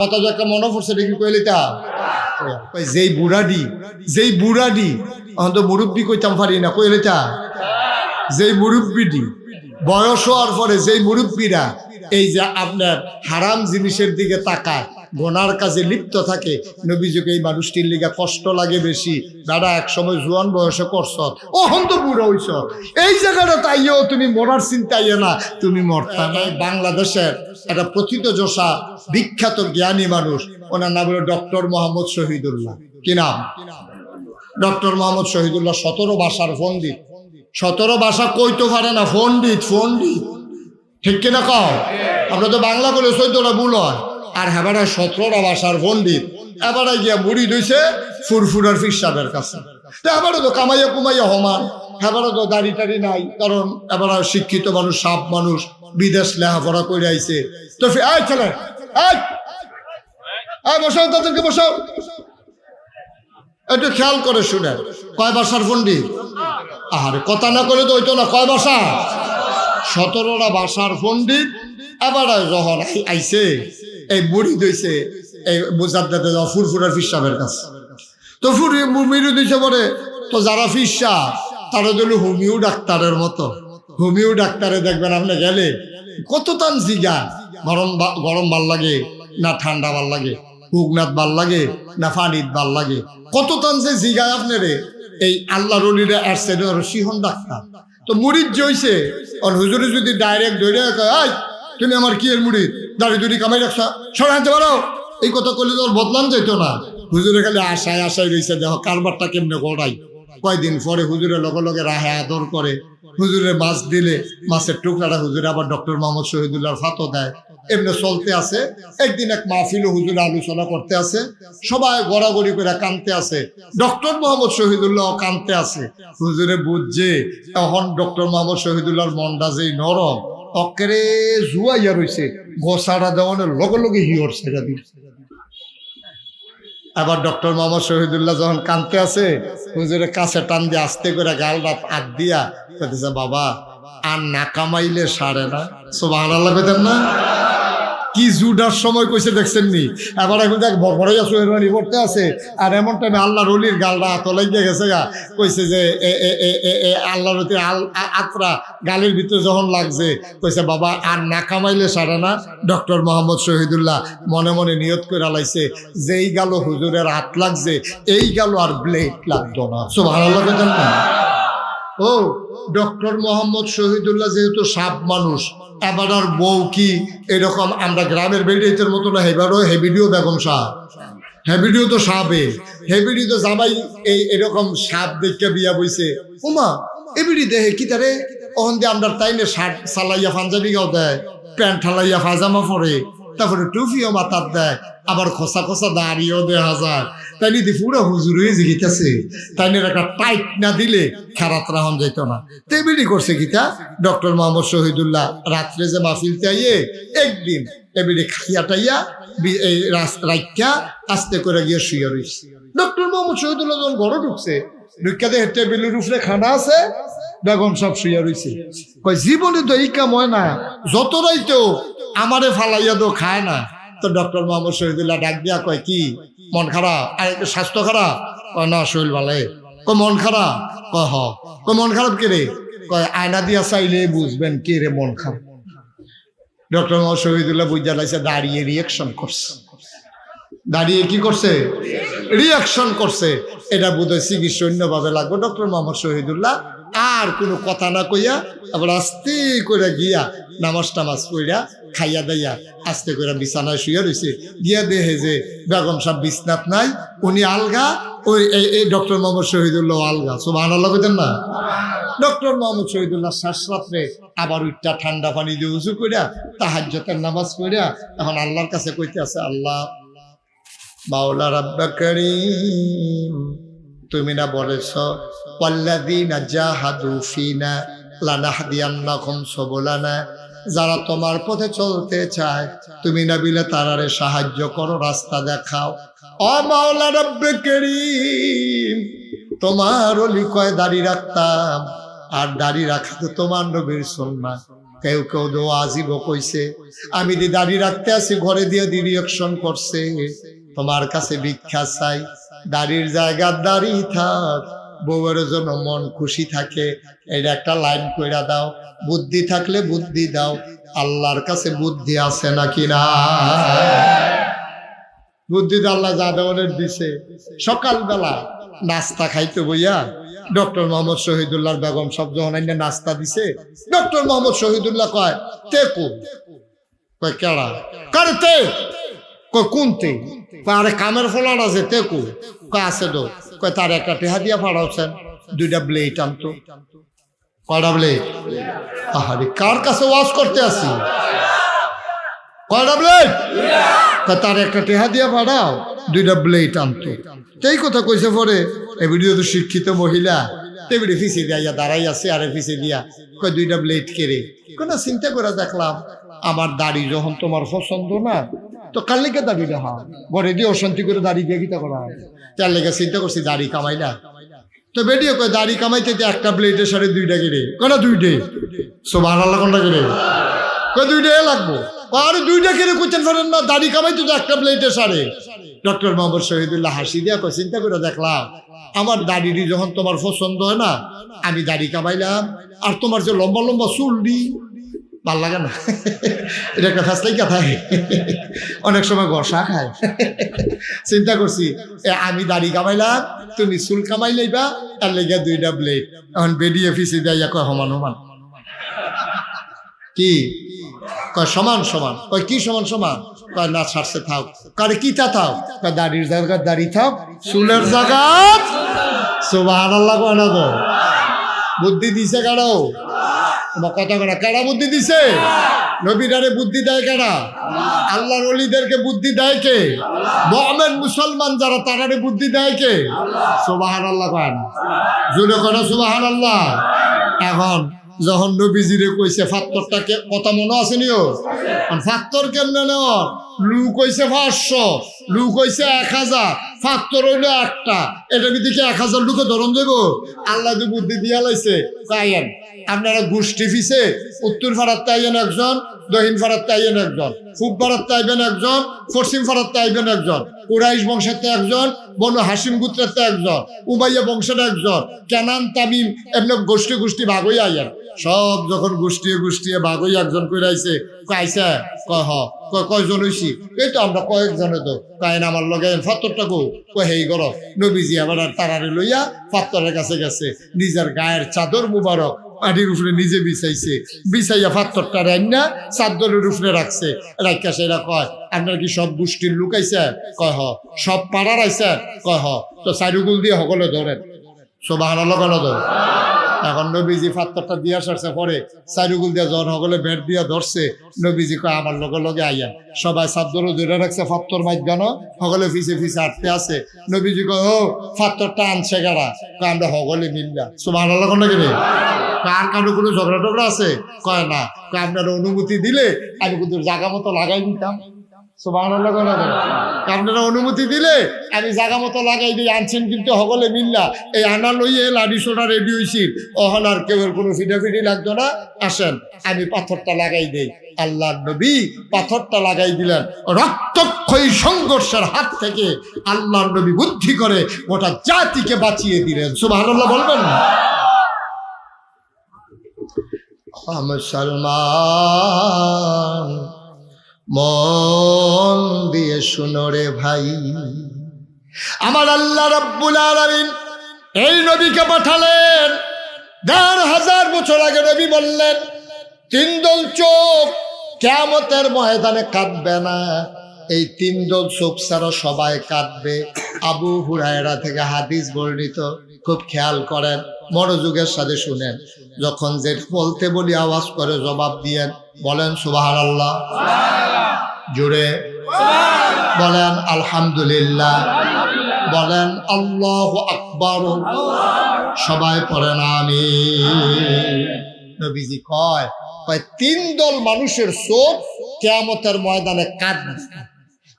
কত একটা মনে পড়ছে দেখি কইলে তা যেই বুড়াডি অন্ত মুরব্বী কইতাম পারি না কইলে তা যেই মুরব্বীডি বয়স হওয়ার পরে যেই মুরব্বীরা এই যে আপনার হারাম জিনিসের দিকে তাকায়, গোনার কাজে লিপ্ত থাকে, নবীজিকে এই মানুষটির লিগা কষ্ট লাগে বেশি। দাদা এক সময় জোয়ান বয়সে করছ, অহন তো বুড়ো হইছ, এই জায়গাটা তাইও তুমি মরার চিন্তাইও না, তুমি মরতা না। বাংলাদেশের একটা প্রথিতযশা বিখ্যাত জ্ঞানী মানুষ, ওনার নাম হলো ডক্টর মোহাম্মদ শহীদুল্লাহ। কি নাম? ডক্টর মোহাম্মদ শহীদুল্লাহ 17 ভাষার পণ্ডিত। 17 ভাষা কইতে পারে না, পণ্ডিত পণ্ডিত, ঠিক কিনা কও? আমরা তো বাংলা বলে 14টা ভুল হয়, আর হেবারা 17টা ভাষার পণ্ডিত। এবারে গিয়া মুড়ি দইছে ফুরফুরার ফির সাহেবের কাছে। তো এবারও তো কামাইয়া কুমাইয়া হমান, হেবারও তো দাড়ি টাড়ি নাই, কারণ এবার শিক্ষিত মানুষ, সাপ মানুষ, বিদেশ লেখাপড়া করে আইছে। তো এই ছেলে, বসাও, তাদেরকে বসাও, একটু খেয়াল করে শুনে। কয় ভাষার পণ্ডিত? আর কথা না করে তো হইতো না। কয় ভাষা? 17টা ভাষার পণ্ডিত। এবার যখন আইছে এই বুড়ি দইছে এই মুজাদ্দেদে ফুরফুরার ফির সাহেবের কাছে। তো মুড়ি দইছে পরে তো যারা ফির সাহ তারা দিল হোমিও ডাক্তারের মতো। হোমিও ডাক্তারে দেখবেন আপনি গেলে কত তান জিগা, গরম ভাল লাগে না ঠান্ডা ভাল লাগে, হুগনাথ ভাল লাগে না ফানিত ভাল লাগে, কত তান যে জিগায় আপনারে। এই আল্লাহ রলিরা আসছে সিহন ডাক্তার। তো মুড়িদ জইছে হুজুরে যদি ডাইরেক্ট ধরে কয়, তুমি আমার কি এর মুড়িদ, দাড়ি দুড়ি কামাই রাখছা, সরে আনতে পারো, এই কথা করলে তো বদলাম যেত না। হুজুরে খালি আশায় আশায় রয়েছে, দেখো কারবারটা কেমনে গড়াই। কয়দিন পরে হুজুরের লগে লগে রাহে আদর করে, হুজুরের মাছ দিলে মাছের টুকরাটা হুজুরে আবার ডক্টর মোহাম্মদ শহীদুল্লাহর ফাতো দেয়। এমনি চলতে আছে। একদিন এক মাহফিল হুজুরে আলোচনা করতে আছে, সবাই গড়াগড়ি করে কানতে আছে, ডক্টর মোহাম্মদ শহীদুল্লাহ কানতে আছে। হুজুরে বুঝছে এখন ডক্টর মোহাম্মদ শহীদুল্লাহর মনটা যেই নরম, অকেরে জুয়াইয়া রয়েছে, গোসাটা দেওয়ানোর লগে লগে হিওর ছেড়ে দিচ্ছে। আবার ডক্টর মোহাম্মদ শহীদুল্লাহ যখন কানতে আছে, হুজুরের কাছে টান দিয়ে আস্তে করে গালটা আগ দিয়া বলতেছে, বাবা আর না কামাইলে সারে না। সুবহানাল্লাহ কইতেন না? কি জুডার সময় কইছে দেখছেন নি? এবার এখন দেখ ভরভরাইয়া সোহেরওয়ানি পড়তে আছে, আর এমন টাইমে আল্লাহ রলির গালটা তলাই গিয়ে গেছে গা। কইছে যে আল্লাহ রতি আত্রা গালের ভিতরে যখন লাগছে, কইছে বাবা আর না কামাইলে সারে না। ডক্টর মোহাম্মদ শহীদুল্লাহ মনে মনে নিয়ত করে লাইছে, যেই গালো হুজুরের হাত লাগছে এই গালো আর ব্লেড লাগতো না। সুবহানাল্লাহ কইতেন না? ও ডক্টর মোহাম্মদ শহীদুল্লাহ যেহেতু সাপ মানুষ, এবার আর বউ কি এরকম আমরা গ্রামের বেডিয়ের মতো না, এবারও হেবিডিও বেগম সাপ, হেবিডিও তো সাপে, হেবিডি তো জামাই এই এরকম সাপ দেখে বিয়া বইছে। ওমা এবিডি দেহে কি তারে ওখান দিয়ে আমরা তাইলে শার্ট সালাইয়া পাঞ্জাবি গাও দেয়, প্যান্ট ঠালাইয়া পাজামা পরে, তারপরে টুপিও মাথার দেয়, আবার খসা খসা দাঁড়িয়েও দেখা যায়। তাই নিদি পুরো হুজুর হয়ে জিগিতেছে, তাই নিয়ে একটা টাইট না দিলে খারাপ রাহন যেত না। তেবিডি করছে গীতা ডক্টর মোহাম্মদ শহীদুল্লাহ রাত্রে যে মাহফিলতে আইয়ে একদিন এবিডি খাইয়া টাইয়া এই রাইকা আস্তে করে গিয়ে শুয়ে রয়েছে। ডক্টর মোহাম্মদ শহীদুল্লাহ যখন ঘরে ঢুকছে, ঢুকাতে টেবিলের উপরে খানা আছে, বেগম সব শুয়ে রয়েছে। কয় জীবনে তো এই কাম হয় না, যত রাইতেও আমারে ফালাইয়া তো খায় না। তো ডক্টর মোহাম্মদ শহীদুল্লাহ ডাক দিয়া কয়, কি মন খারাপ? আর স্বাস্থ্য খারাপ? কয় না শরীর ভালো। কয় মন খারাপ? কয় হ। কয় মন খারাপ কে রে? কয় আয়না দিয়া চাইলে বুঝবেন কে রে মন খারাপ। ডক্টর মোহাম্মদ শহীদুল্লাহ বুঝা লাইছে, দাঁড়িয়ে রিয়াকশন করছে। দাঁড়িয়ে কি করছে? রিয়াকশন করছে। এটা বোধহয় চিকিৎসা অন্যভাবে লাগবে। ডক্টর মোহাম্মদ শহীদুল্লাহ আর কোনো কথা না কইয়া আবার আস্তে করে গিয়া নামাজ টামাজ কইরা খাইয়া দাইয়া আস্তে করে বিছানায় শুয়ে রয়েছে। গিয়া দেখে যে বেগম সাহেব বিছনাত নাই, উনি আলগা, ওই এই ডক্টর মোহাম্মদ শহীদুল্লাহ আলগা। সুবহানাল্লাহ কইতেন না? ডক্টর মোহাম্মদ শহীদুল্লাহ শাসরাত্রে আবার উঠটা ঠান্ডা পানি দিয়ে উজু কইরা তাহাজ্জুদের নামাজ পড়িয়া এখন আল্লাহর কাছে কইতে আছে, আল্লাহ মাওলা রাব্বা কারীম, তুমি না বলেছ ওয়াল্লাযীনা জাহাদু ফিনা লানাহদিয়ান্নাহুম সুবুলানা, যারা তোমার পথে চলতে চায় তুমি না বিলে তারারে সাহায্য করো, রাস্তা দেখাও। ও মাওলা রাব্বে কারীম, তোমার ওলি কয় দাড়ি রাখতাম, আর দাড়ি রাখা তো তোমার নবীর সুন্নাহ। কেউ কেউ দোয়া আজীব কইছে, আমি দি দাড়ি রাখতে আসি ঘরে দিয়ে দি রিয়াকশন করছে, তোমার কাছে ভিক্ষা চাই, দাড়ির জায়গার দাড়ি থাক, বউয়ের জন্য মন খুশি থাকে, এটা একটা লাইন কইরা দাও, বুদ্ধি থাকলে বুদ্ধি দাও, আল্লাহর কাছে বুদ্ধি আছে নাকি না? বুদ্ধি তো আল্লাহ যা দেওয়ার দিছে। সকালবেলা নাস্তা খাইতে বইয়া ডক্টর মোহাম্মদ শহীদুল্লাহর বেগম সব যখন নাস্তা দিছে, ডক্টর মোহাম্মদ শহীদুল্লাহ কয় তেকু, কয় কেড়া কারে তে, কয় কোনতে, আরে কামের ফলান আছে তেকু, কয় আছে তো, কয় তার একটা টেহা দিয়া ফাড়াওছেন, 2টা ব্লেড আনতো। কয়টা ব্লেড? আহারে কার কাছে ওয়াজ করতে আসি? কয়টা ব্লেড? তার একটা টেহা দিয়া ফাড়াও, 2টা ব্লেড আনতো। এই কথা কইছে পরে এবিডিও তো শিক্ষিত মহিলা, তেবিডি ফিসে দিয়া দাঁড়াই আছে, আরে ফিসে দিয়া কয় 2টা ব্লেড কেড়ে, কোন চিন্তা করে দেখলাম আমার দাড়ি যখন তোমার পছন্দ না, তো কার লেগে দাড়ি দেখা ঘরে দিয়ে অশান্তি করে দাড়ি দিয়ে গীতা করা হয়, তার লেগে চিন্তা করছি দাড়ি কামাইলা। তো বেডিও কয় দাড়ি কামাইতে একটা ব্লেডের সাড়ে 2টা কেড়ে, কোন 2টে, সুবহানাল্লাহ, কোনটা কেড়ে, কয় 2টা লাগবো, আর 2টা কেড়ে করতেন পারেন না, দাড়ি কামাইতে তো একটা ব্লেডের সাড়ে। ডক্টর মোহাম্মদ শহীদুল্লাহ হাসি দিয়া কয় চিন্তা করে দেখলাম আমার দাড়িটি যখন তোমার পছন্দ হয় না, আমি দাড়ি কামাইলাম, আর তোমার যে লম্বা লম্বা চুলডি ভাল লাগে না, এটা একটা ফ্যাসলাই কথায়, অনেক সময় ঘষা খায়। চিন্তা করছি আমি দাড়ি কামাইলাম, তুমি চুল কামাই লইবা, তার লেগে 2টা ব্লেড। এখন বেরিয়ে ফিসে দেয় কয় সমান সমান, কি কয় সমান সমান, কয় কি সমান সমান, কয় না ছাড়ছে থাক, কারে কিতা থাক, কয় দাড়ির জায়গায় দাড়ি থাক, চুলের জায়গা। সুবহানাল্লাহ, কয় না তো বুদ্ধি দিছে কারাও, তোমার কথা করা কারা বুদ্ধি দিছে? নবীরারে বুদ্ধি দেয় কারা? আল্লাহর ওলিদেরকে বুদ্ধি দেয় কে? মুমিন মুসলমান যারা তারারে বুদ্ধি দেয় কে? সুবহানাল্লাহ, কয় না জোরে করা সুবহানাল্লাহ। এখন যখন নবীজিরে কইছে ফাত্তরটাকে, কথা মনে আছে নিও, ফাত্তর কেমনে নেওয়ার, লুক হইছে 500, লুক হইছে 1000, ফাত্তর হইলো একটা, এটা দিকে 1000 লুকে ধরন দেব। আল্লাহ যে বুদ্ধি দিয়া লাইছে, তাইয়েন আপনারা গোষ্ঠী ফিসে উত্তর ফারাত তাইয়েন একজন, দক্ষিণ ফারাত তাইয়েন একজন, পূব ফারাত তাইবেন একজন, পশ্চিম ফারাত তাইবেন একজন, কুরাইশ বংশের একজন, বনু হাসিম গোত্রের একজন, উমাইয়া বংশের একজন, কেনান তামিম, এমনি গোষ্ঠী গোষ্ঠী ভাগ হইয়া আইয়েন। সব যখন গোষ্ঠী গোষ্ঠী ভাগ হইয়া একজন করে আইছে, আইসা কয় হ, কয়জন হইছি, এই তো আমরা কয়েকজনে, তো কায়ন আমার লগে ফাত্তরটা গো, কয় হেই গর। নবীজি আবার তারারে লইয়া ফাত্তরের কাছে গেছে, নিজের গায়ের চাদর মুবারক পাটির উপরে নিজে বিছাইছে, বিছাইয়া ফাত্তরটা রান্না চাদরের উপরে রাখছে, রাখা সেরা কয় আপনার কি সব গোষ্ঠীর লোক আইছে? কয় হ। সব পাড়ার আইছে? কয় হ। তো চারুগুল দিয়ে সকলে ধরেন, সুবহানাল্লাহ, কেন ধরে? এখন নবীজি ফাত্তরটা দিয়া সারছে, পরে চারুগুল দিয়া জন সকলে বেড় দিয়া ধরছে, নবীজি কয় আমার লগে লগে আইয়া, সবাই চাদরও ধরে রাখছে, ফাত্তর মাইক গানো সকলে ফিসে ফিসে আটতে আছে। নবীজি কয় ও ফাত্তরটা আনছে গাড়া, কয় আমরা সকলে মিললা। সুবহানাল্লাহ, কোনটা কিনে কার কারো কোনো ঝগড়া টগড়া আছে? কয় না, কয় আপনারা অনুমতি দিলে আমি কিন্তু জায়গা মতো লাগাই দিতাম। সুবহানাল্লাহ, আপনারা অনুমতি দিলে আমি জায়গা মতো লাগাই দিই। আনছেন কিন্তু সকলে মিল্লা, এই আনা লইয়ে লাডি সোডা রেডি হয়েছি, অহন আর কেউ কোনো ফিটাফিটি লাগতো না, আসেন আমি পাথরটা লাগাই দেই। আল্লাহ নবী পাথরটা লাগাই দিলেন, রক্তক্ষয়ী সংঘর্ষের হাত থেকে আল্লাহ নবী বুদ্ধি করে গোটা জাতিকে বাঁচিয়ে দিলেন। সুবহানাল্লাহ বলবেন না? মুসলমান মন দিয়ে শুনো রে ভাই, আমার আল্লাহ রাব্বুল আলামিন এই নবীকে পাঠালেন। ১,৫০০ বছর আগে নবী বললেন 3 দল চোখ কিয়ামতের ময়দানে কাঁদবে না, এই 3 দল চোখ ছাড়া সবাই কাঁদবে। আবু হুরায়রা থেকে হাদিস বর্ণিত, খুব খেয়াল করেন, মনোযোগের সাথে শুনেন। যখন যে বলতে বলি আওয়াজ করে জবাব দিয়েন, বলেন সুবহানাল্লাহ, জোরে বলেন আলহামদুলিল্লাহ, বলেন আল্লাহু আকবার, সবাই পড়েন আমিন। নবীজি কয় 3 দল মানুষের চোখ কিয়ামতের ময়দানে কাঁদবে।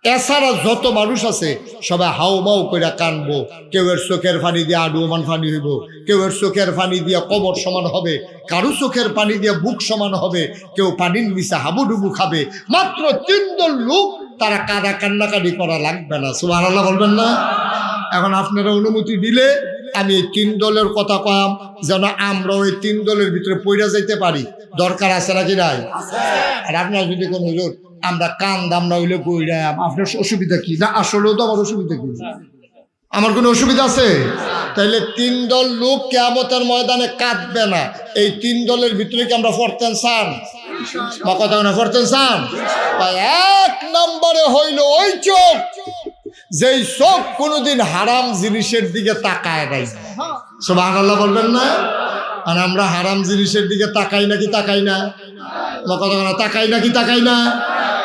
এছাড়া যত মানুষ আছে সবাই হাউ মাউ করে কানবো। কেউ এর চোখের পানি দিয়ে আডুমান পানি হইব, কেউ এর চোখের পানি দিয়ে কবর সমান হবে, কারো চোখের পানি দিয়ে বুক সমান হবে, কেউ পানির নিচে হাবুডুবু খাবে। মাত্র 3 দল লোক, তারা কান্নাকাটি করা লাগবে না। সুবহানাল্লাহ বলবেন না? এখন আপনারা অনুমতি দিলে আমি এই 3 দলের কথা কয়াম, যেন আমরা ওই 3 দলের ভিতরে পইরা যাইতে পারি। দরকার আছে নাকি নাই? আর আপনার যদি কোনো হুজুর আমরা কান্দাম না হইলে বইরাম, আপনার অসুবিধা কি? না আসলেও তো আমার অসুবিধা কি? আমার কোনো অসুবিধা আছে? তাইলে 3 দল লোক কিয়ামতের ময়দানে কাঁদবে না। এই 3 দলের ভিতরে কি আমরা পড়তেন চান? বা কথা না পড়তেন চান? 1 নম্বরে হইল ওই চোখ, যেই চোখ কোনোদিন হারাম জিনিসের দিকে তাকায় নাই। সুবহানাল্লাহ বলবেন না? আর আমরা হারাম জিনিসের দিকে তাকাই নাকি তাকাই না? কথা না তাকাই নাকি তাকাই না?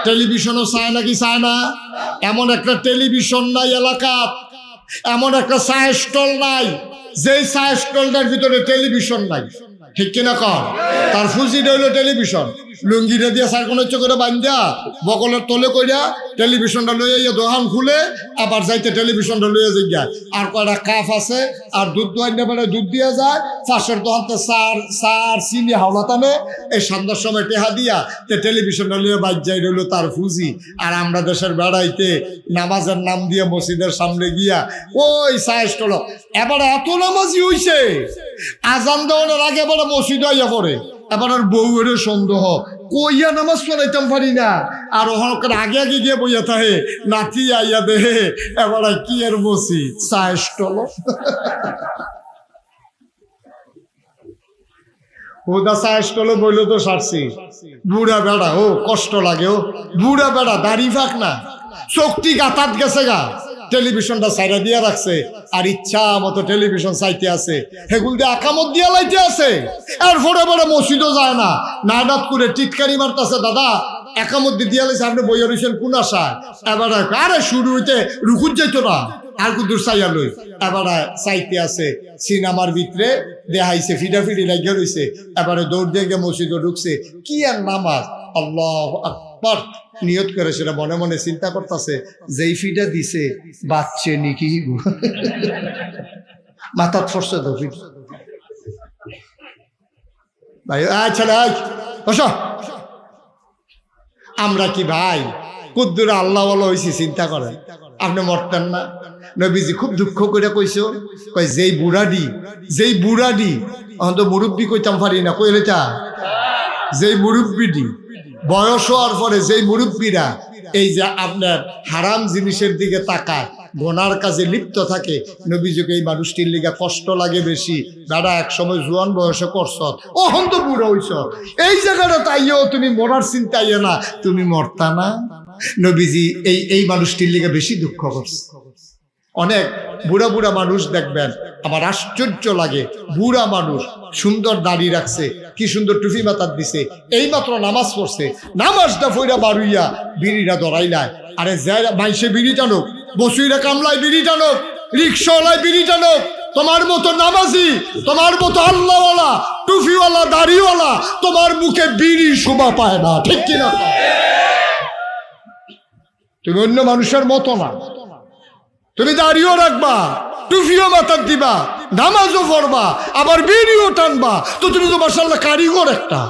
টেলিভিশনও চায় নাকি চায় না? এমন একটা টেলিভিশন নাই এলাকাত, এমন একটা চায়ের স্টল নাই যেই চায়ের স্টলটার ভিতরে টেলিভিশন নাই। ঠিক কিনা কর? তার ফুজিটা হইলো টেলিভিশন। লুঙ্গিটা দিয়ে চার কোন চোখে বান্ধা বকলের তলে কইরা টেলিভিশনটা লইয়া দোকান খুলে আবার যাইতে টেলিভিশনটা লইয়া যাইয়া। আর কয়টা কাপ আছে, আর দুধ দোয়াইনা বেড়ে দুধ দিয়ে যায়। পাশের দোকানতে চার চিনি হাওলা টানে। এই সন্ধ্যার সময় টেহা দিয়া টেলিভিশনটা লইয়া বাজ যাই রইল তার ফুজি। আর আমরা দেশের বেড়াইতে নামাজের নাম দিয়ে মসজিদের সামনে গিয়া ওই চায়ের স্টল। এবার এত নামাজি হইছে, আজান দেওয়ার আগে এবার মসজিদ আইয়া পড়ে। এবার আর বউয়ের সন্দেহ, কইয়া নামাজ পড়াইতাম পারি না। আর ওখানে আগে আগে গিয়ে বইয়া থাকে, নাতি আইয়া দেহে এবার কি আর বসি চায়ের স্টল। ওদা চায়ের স্টলে বইল তো সারছি। বুড়া বেড়া, ও কষ্ট লাগে। ও বুড়া বেড়া, দাড়ি ফাঁক না, চোখটি গাতাত গেছে গা। টেলিভিশনটা সাইডা দিয়া রাখছে, আর ইচ্ছা মতো টেলিভিশন চাইতে আছে। হেগুল দিয়ে আকামত দিয়া লাইতে আছে। এরপরে বড় মসজিদও যায় না, নাদাত করে টিটকারি মারতেছে। দাদা একামত দিয়া লাইছে, আপনি বইয়া রয়েছেন কোন আশায়? এবার আরে শুরু হইতে রুকুত যাইতো না, আর কুদুর চাইয়া লই। এবার চাইতে আছে সিনেমার ভিতরে দেখাইছে, ফিডাফিডি লাগিয়ে রয়েছে। এবারে দৌড় দিয়ে গিয়ে মসজিদে ঢুকছে। কি আর নামাজ, আল্লাহু আকবার নিয়ত করে সেটা মনে মনে চিন্তা করতেছে, যেই ফিডা দিছে বাচ্চে নাকি মাথা ফসছে তো ফিড। ভাই আচ্ছা বসো। আমরা কি ভাই কুদ্দুর আল্লাহ ওয়ালা হইছি চিন্তা করেন? আপনি মরতেন না? নবীজি খুব দুঃখ করে কইছো, কই যেই বুড়াডি অন্ত মুরব্বী কইতাম পারি না, কইলে তা যেই মুরব্বীডি বয়স হওয়ার পরে যেই মুরব্বীরা এই যে আপনার হারাম জিনিসের দিকে তাকায়, গোনার কাজে লিপ্ত থাকে, নবীজিকে এই মানুষটির লিগা কষ্ট লাগে বেশি। দাদা এক সময় জোয়ান বয়সে করছ, ওহন তো বুড়ো হইছ, এই জায়গাটা তাইও তুমি মরার চিন্তা আইও না, তুমি মরতা না। নবীজি এই মানুষটির লিগা বেশি দুঃখ করছে। অনেক বুড়া বুড়া মানুষ দেখবেন, আমার আশ্চর্য লাগে। বুড়া মানুষ সুন্দর দাড়ি রাখছে, কি সুন্দর টুপি মাথার দিছে, এই মাত্র নামাজ পড়ছে, নামাজটা ফইরা বাড়ুইয়া বিড়িটা ধরাইলায়। আরে যাই মাইসে বিড়ি টানুক, বসুইরা কামলায় বিড়ি টানুক, রিক্সাওয়ালায় বিড়ি টানুক, তোমার মতো নামাজি, তোমার মতো আল্লাহওয়ালা, টুপিওয়ালা, দাড়িওয়ালা তোমার মুখে বিড়ি শোভা পায় না। ঠিক কিনা? তুমি অন্য মানুষের মতো না, তুমি দাড়িও রাখবা, টুপিও মাথার দিবা, নামাজও পড়বা, আবার বিড়িও টানবা, তো তুমি তো মাশাআল্লাহ কারিগর একটা,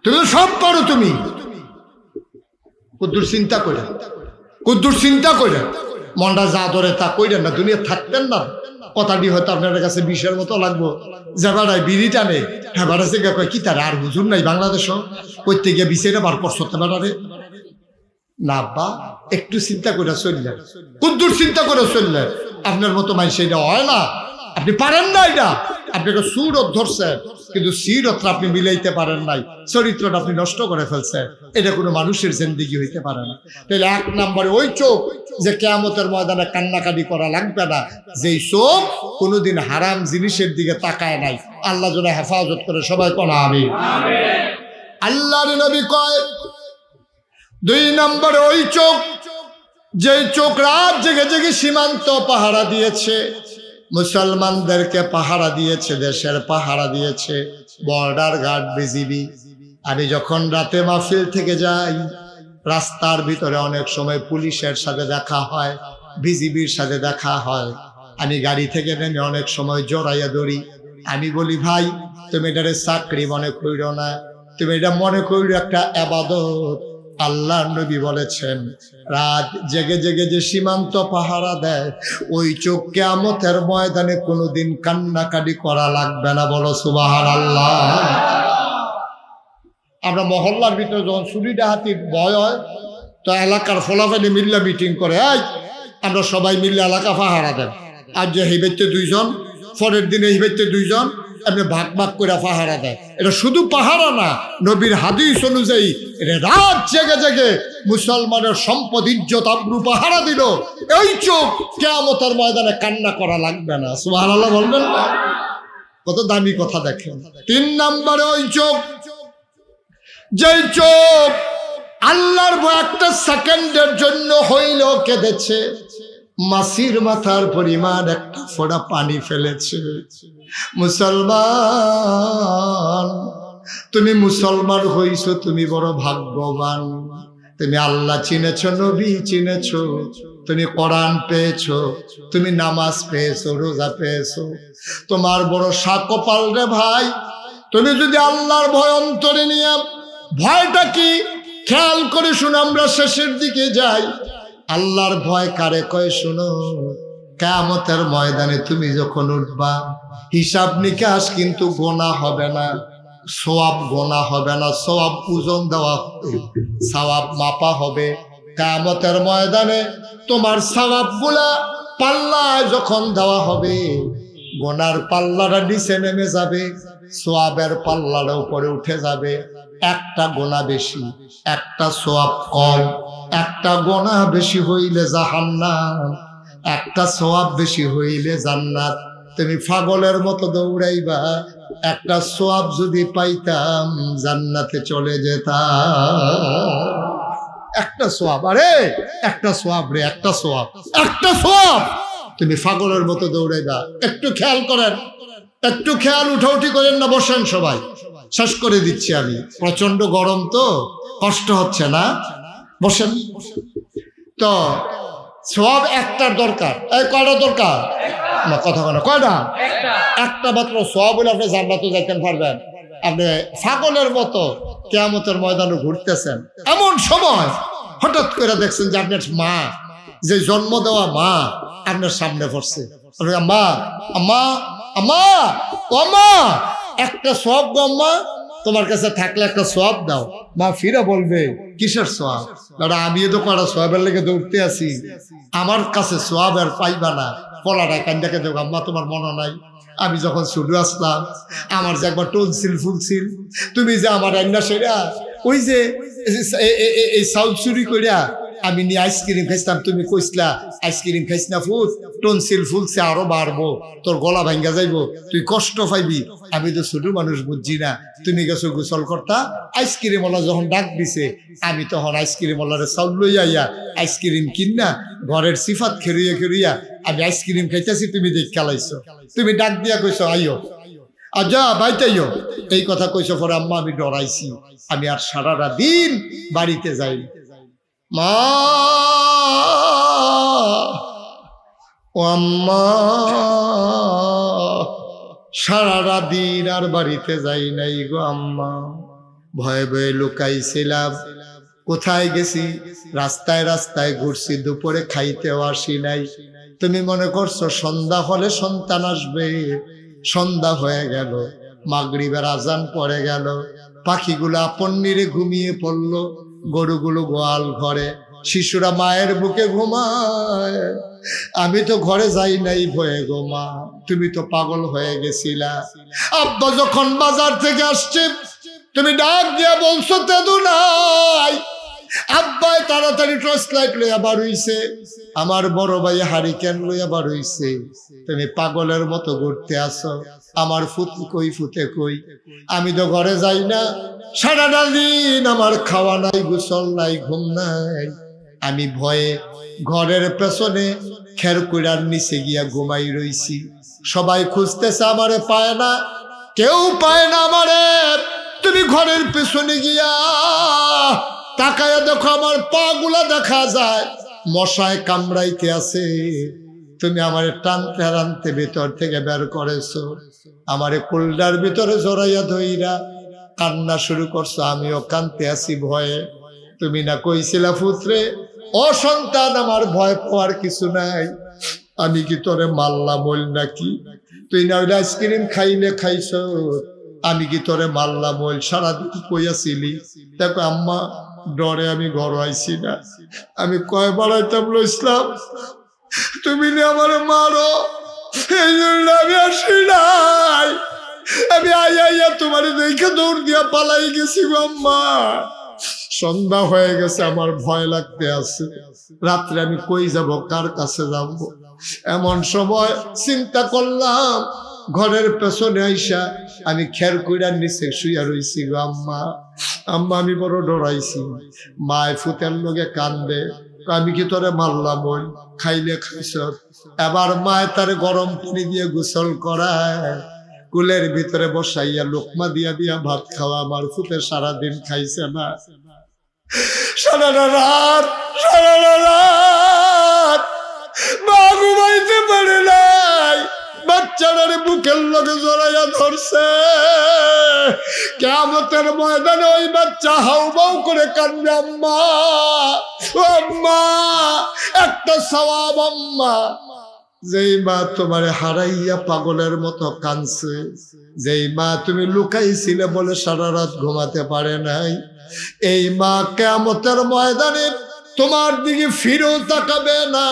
তুমি তো সব পারো। তুমি কুদ্দুর চিন্তা করে মনটা যা ধরে তা কইরেন না, দুনিয়া থাকতেন না। কথাটি হয়তো আপনার কাছে বিষের মতো লাগবো। যে বেড়ায় বিড়ি টানে, হ্যাঁ বেড়া সে কয় কি তার আর হুজুর নাই বাংলাদেশও, করতে গিয়ে বিষেরা বার করছো বেড়ারে না। বা একটু চিন্তা করে চললেন, কুদ্দুর চিন্তা করে চললেন, আপনার মতো মানুষ এটা হয় না। আপনি পারেন না, এটা আপনাকে সুরত ধরছেন, কিন্তু সিরতটা আপনি মিলাইতে পারেন নাই, চরিত্রটা আপনি নষ্ট করে ফেলছেন। এটা কোনো মানুষের জিন্দেগি হইতে পারে না। তাহলে 1 নম্বরে ওই চোখ, যে কিয়ামতের ময়দানে কান্নাকাটি করা লাগবে না, যেই চোখ কোনোদিন হারাম জিনিসের দিকে তাকায় নাই। আল্লাহ যেন হেফাজত করে, সবাই কোন আমিন। আল্লাহর নবী কয় 2 নম্বরে ওই চোখ, যেই চোখ রাত জেগে জেগে সীমান্ত পাহারা দিয়েছে, মুসলমানদেরকে পাহারা দিয়েছে, দেশের পাহারা দিয়েছে, বর্ডার গার্ড, বিজিবি। আমি যখন রাতে মাহফিল থেকে যাই, রাস্তার ভিতরে অনেক সময় পুলিশের সাথে দেখা হয়, বিজিবির সাথে দেখা হয়। আমি গাড়ি থেকে নেমে অনেক সময় জড়াইয়া ধরি। আমি বলি, ভাই তুমি এটারে চাকরি মনে কইরো না, তুমি এটা মনে কইরো একটা ইবাদত। আল্লাহর নবী বলেছেন, রাত জেগে জেগে যে সীমান্ত পাহারা দেয়, ওই চোখ কিয়ামতের ময়দানে কোনোদিন কান্নাকাটি করা লাগবে না। বলো সুবহানাল্লাহ। আমরা মহল্লার ভিতরে যখন চুরি ডাহাতির ভয় হয়, তো এলাকার ফলাফলে মিল্লা মিটিং করে, এই আমরা সবাই মিল্লা এলাকা পাহারা দেন। আজ যে এই ব্যক্তি 2 জন, পরের দিনে এই ব্যক্তি 2 জন, আপনি ভাগ ভাগ করে পাহারা দেয়। এটা শুধু পাহারা না, নবীর হাদিস অনুযায়ী এটা রাত জেগে জেগে মুসলমানের সম্পদ ইজ্জত আবরু পাহারা দিল। এই চোখ কিয়ামতের ময়দানে কান্না করা লাগবে না। সুবহানাল্লাহ বলবেন না? কত দামি কথা দেখেন। 3 নম্বরে ওই চোখ, যেই চোখ আল্লাহর ভয় একটা সেকেন্ডের জন্য হইলেও কেঁদেছে, মাসির মাথার পরিমাণ একটা ফোঁটা পানি ফেলেছে। মুসলমান, তুমি মুসলমান হইছো, তুমি বড় ভাগ্যবান। তুমি আল্লাহ চিনেছো, নবী চিনেছো, তুমি কোরআন পেয়েছো, তুমি নামাজ পেয়েছো, রোজা পেয়েছো, তোমার বড় সাকপাল রে ভাই। তুমি যদি আল্লাহর ভয় অন্তরে নিয়ে, ভয়টা কি খেয়াল করে শুনো, আমরা শেষের দিকে যাই। আল্লাহর ভয় কারে কয় শুনো, কিয়ামতের ময়দানে তুমি যখন উঠবা, হিসাব নিকাশ কিন্তু গোনা হবে না, সওয়াব গোনা হবে না, সওয়াব ওজন দেওয়া হবে, সওয়াব মাপা হবে। কিয়ামতের ময়দানে তোমার সওয়াবগুলা পাল্লায় যখন দেওয়া হবে, গোনার পাল্লাটা নিচে নেমে যাবে, সওয়াবের পাল্লাটা উপরে উঠে যাবে। একটা গোনা বেশি, একটা সওয়াব কম। একটা গোনা বেশি হইলে জাহান্নাম, একটা সওয়াব বেশি হইলে জান্নাত। তুমি পাগলের মতো দৌড়াইবা, একটা সওয়াব যদি পাইতাম জান্নাতে চলে যেতাম। একটা সওয়াব, আরে একটা সওয়াব রে, একটা সওয়াব, একটা সওয়াব। তুমি পাগলের মতো দৌড়াইবা। একটু খেয়াল করেন, একটু খেয়াল উঠাউঠি করেন না, বসেন সবাই, শেষ করে দিচ্ছি আমি। প্রচন্ড গরম তো, কষ্ট হচ্ছে না, বসেন। তো সওয়াব একটার দরকার। এই কয়টা দরকার? না কথা বলে কয়টা? একটা মাত্র সওয়াব হলে আপনি জান্নাতে যাইতে পারবেন। আপনি পাগলের মতো কিয়ামতের ময়দানে ঘুরতেছেন, এমন সময় হঠাৎ করে দেখছেন যে আপনার মা, যে জন্ম দেওয়া মা আপনার সামনে পড়ছে। আম্মা আম্মা আম্মা, ও মা, একটা সওয়াব গো আম্মা, তোমার কাছে থাকলে একটা সওয়াব দাও। মা ফিরে বলবে, কিসের সওয়াব? দাদা আমি তো কটা সওয়াবের লেগে দৌড়তে আছি, আমার কাছে সওয়াব আর পাইবা না। পলাটা কান্দাকে দেবো, আম্মা তোমার মনে নাই আমি যখন ছোট আসলাম, আমার যে একবার টনসিল ফুলছিল, তুমি যে আমার রান্না সেরা, ওই যে এই চাউল চুরি করিয়া আমি নিয়ে আইসক্রিম খাইছিলাম, তুমি কইসলা আইসক্রিম খাইছ না ফুট, টনসিল ফুলছে আরো বাড়বো, তোর গলা ভাঙ্গা যাইবো, তুই কষ্ট পাইবি। আমি তো ছোট মানুষ বুঝছি না, তুমি গেছো গোসল করতা, আইসক্রিম ওলা যখন ডাক দিছে, আমি তখন আইসক্রিম ওলারে চাউল লইয়া আইয়া আইসক্রিম কিনা ঘরের সিফাত খেরুইয়া খেরুইয়া আমি আইসক্রিম খাইতেছি, তুমি দেখ খেলাইছো, তুমি ডাক দিয়া কইছো আইও, আজা বাইতাইও, এই কথা কইছো। পরে আম্মা আমি ডরাইছি, আমি আর সারাটা দিন বাড়িতে যাই। মা ও আম্মা, সারাটা দিন আর বাড়িতে যাই নাই গো আম্মা, ভয়ে ভয়ে লুকাইছিলাম। কোথায় গেছি? রাস্তায় রাস্তায় ঘুরছি, দুপুরে খাইতেও আসি নাই। তুমি মনে করছো সন্ধ্যা হলে সন্তান আসবে? সন্ধ্যা হয়ে গেল, মাগরিবের আজান পড়ে গেল, পাখিগুলো আপন নিরে ঘুমিয়ে পড়লো, গরুগুলো গোয়াল ঘরে, শিশুরা মায়ের বুকে ঘুমায়। আমি তো ঘরে যাই নাই ভয়ে গো মা, তুমি তো পাগল হয়ে গেছিলা। আব্বা যখন বাজার থেকে আসছে, তুমি ডাক দিয়া বলছো তেদু নাই। আব্বাই তাড়াতাড়ি টর্চ লাইট লইয়া বার হইছে, আমার বড় ভাই হারিকেন লইয়া বার হইছে। তুমি পাগলের মতো ঘুরতে আসো, আমার ফুত কই, ফুতে কই? আমি তো ঘরে যাই না, সারাটা দিন আমার খাওয়া নাই, গোসল নাই, ঘুম নাই। আমি ভয়ে ঘরের পেছনে খেরকুড়ার নিচে গিয়া ঘুমাই রইছি। সবাই খুঁজতেছে, আমারে পায় না, কেউ পায় না আমারে। তুমি ঘরের পেছনে গিয়া তাকায় দেখো আমার পা গুলা দেখা যায় মশায় কামড়াইতে আছে। তুমি আমারে টানতে টানতে ভিতর থেকে বের করেছো, আমারে কুলডার ভিতরে জড়াইয়া ধইরা কান্না শুরু করছো। আমিও কানতে আছি ভয়ে। তুমি না কইছিলা পুত্রে, ও সন্তান, আমার ভয় পাওয়ার কিছু নাই, আমি কি তোরে মারলাম বল নাকি? তুই না ওই আইসক্রিম খাইলে খাইছ, আমি কি তোরে মারলাম বল? সারাদিন কইয়াছিলি। দেখো আম্মা, ডরে আমি ঘর আইছি না। আমি কয় বাড়াইতাম ইসলাম, তুমি না আমারে মারো, এই জন্য আমি আসি নাই। আমি আইয়া তোমার দেখে দৌড় দিয়া পালাই গেছি গো আম্মা। সন্ধ্যা হয়ে গেছে, আমার ভয় লাগতে আছে। রাত্রে আমি কই যাব, কার কাছে যাব? এমন সময় চিন্তা করলাম, ঘরের পেছনে আইসা আমি খের কইরার নিচে শুইয়া রইছি গো আম্মা। আম্মা, আমি বড় ডরাইছি। মায় ফুতের লগে কান্দে, আমি কি তোরে মারলাম বল? খাইলে খাইছ। এবার মায় তার গরম পানি দিয়ে গোসল করায়, কুলের ভিতরে বসাইয়া লোকমা দিয়া দিয়া ভাত খাওয়া। আমার ফুতে সারাদিন খাইছে না। সারাটা রাত মা ঘুমাইতে পারে নাই, বাচ্চাটারে বুকের লগে জড়াইয়া ধরছে। কিয়ামতের ময়দানে ওই বাচ্চা হাউমাউ করে কান্দে, আম্মা আম্মা, একটা সওয়াব আম্মা। যেই মা তোমারে হারাইয়া পাগলের মতো কাঁদছে, যেই মা তুমি লুকাইছিলে বলে সারা রাত ঘুমাতে পারে নাই, এই মা কিয়ামতের ময়দানে তোমার দিকে ফিরেও তাকাবে না।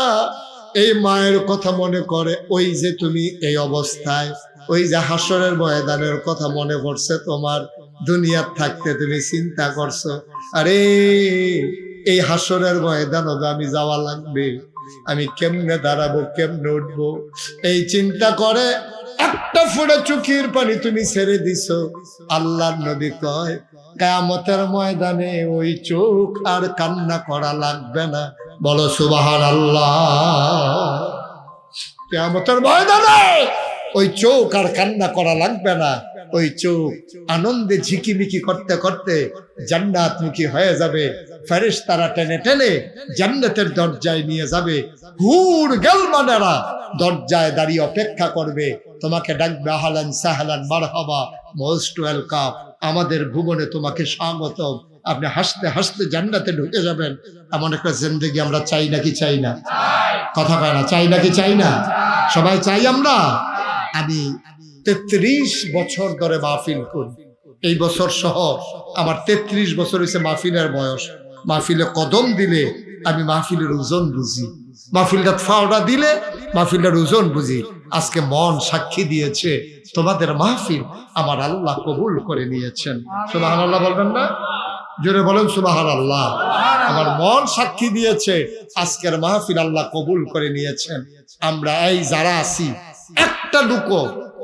এই মায়ের কথা মনে করে, ওই যে তুমি এই অবস্থায়, ওই যে হাসরের ময়দানের কথা মনে পড়ছে তোমার। দুনিয়ার থাকতে তুমি চিন্তা করছো, আরে এই হাসরের ময়দান আমি যাওয়া লাগবে, আমি কেমনে দাঁড়াবো, কেমনে উঠবো, এই চিন্তা করে একটা ফোঁটা চোখের পানি তুমি ছেড়ে দিছো। আল্লাহর নবী কয়, কিয়ামতের ময়দানে ওই চোখ আর কান্না করা লাগবে না। বলো সুবহানাল্লাহ। কিয়ামতের ময়দানে ওই চোখ আর কান্না করা লাগবে না। ওই চোখ আনন্দে ঝিকিমিকি করতে করতে জান্নাতমুখী হয়ে যাবে। ফেরেশতারা টেনে টেনে জান্নাতের দরজায় নিয়ে যাবে। হুর গেলমানেরা দরজায় দাঁড়িয়ে অপেক্ষা করবে, তোমাকে ডাকবে, আহলান সাহলান মারহাবা, মোস্ট ওয়েলকাম, আমাদের ভুবনে তোমাকে স্বাগত। আপনি হাসতে হাসতে জান্নাতে ঢুকে যাবেন। এমন একটা জিন্দেগি আমরা চাই নাকি চাই না? কথা কয় না, চাই নাকি চাই না? সবাই চাই আমরা। আমি 33 বছর ধরে মাহফিল করি। এই বছর সহ আমার 33 বছর হয়েছে মাহফিলের বয়স। মাহফিলে কদম দিলে আমি মাহফিলের ওজন বুঝি, মাহফিলটা ফাওড়া দিলে মাহফিলের ওজন বুঝি। আজকে মন সাক্ষী দিয়েছে, তোমাদের মাহফিল আমার আল্লাহ কবুল করে নিয়েছেন। সুবহানাল্লাহ বলবেন না? জোরে বলেন সুবহানাল্লাহ। আমার মন সাক্ষী দিয়েছে, আজকের মাহফিল আল্লাহ কবুল করে নিয়েছেন। আমরা এই যারা আছি, একটা লুকো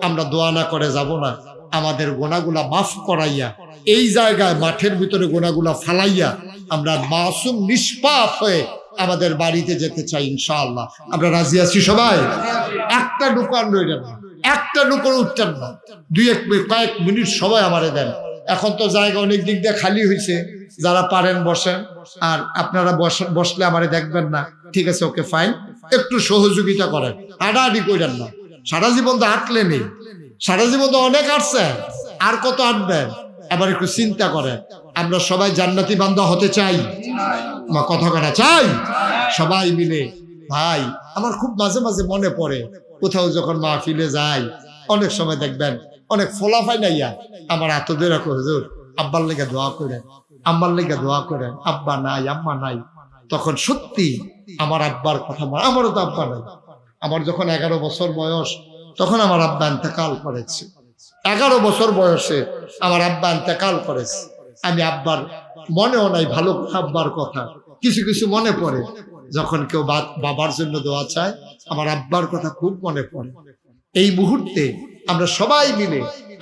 আমরা দোয়া না করে যাব না। আমাদের গোনাগুলা মাফ করাইয়া, এই জায়গায় মাঠের ভিতরে গোনাগুলা ফালাইয়া আমরা মাসুম নিষ্পাপ হয়ে আমাদের বাড়িতে যেতে চাই ইনশাআল্লাহ। আমরা রাজি আছি সবাই? একটা লুকান রইলেন না, একটা লুকোর উঠতেন না। কয়েক মিনিট সবাই আমারে দেন। এখন তো জায়গা অনেক দিক দিয়ে খালি হয়েছে, যারা পারেন বসেন। আর আপনারা বসলে আমারে দেখবেন না, ঠিক আছে, ওকে ফাইন, একটু সহযোগিতা করেন, হাঁটাহাঁটি করেন না। সারা জীবন তো হাঁটলে নেই, সারা জীবন তো অনেক হাঁটছে, আর কত হাঁটবেন? এবার একটু চিন্তা করেন, আমরা সবাই জান্নাতি বান্দা হতে চাই? কথা কাটা চাই সবাই মিলে। ভাই, আমার খুব মাঝে মাঝে মনে পড়ে, কোথাও যখন মাহফিলে যাই, অনেক সময় দেখবেন অনেক ফোলাফাই নাইয়া আমার হাত ধরে রাখো, হুজুর আব্বার লেগে দোয়া করেন, আম্মার লেগে দোয়া করেন, আব্বা নাই আম্মা নাই। তখন সত্যি আমার আব্বার কথা, আমারও তো আব্বা নাই। আমার যখন 11 বছর বয়স, তখন আমার আব্বা ইন্তেকাল করেছে। 11 বছর বয়সে আমার আব্বা ইন্তেকাল করেছে। আমি আব্বার মনেও নাই ভালো আব্বার কথা, কিছু কিছু মনে পড়ে। যখন কেউ বাবার জন্য দোয়া চায়, আমার আব্বার কথা খুব মনে পড়ে। এই মুহূর্তে আমরা সবাই মিলে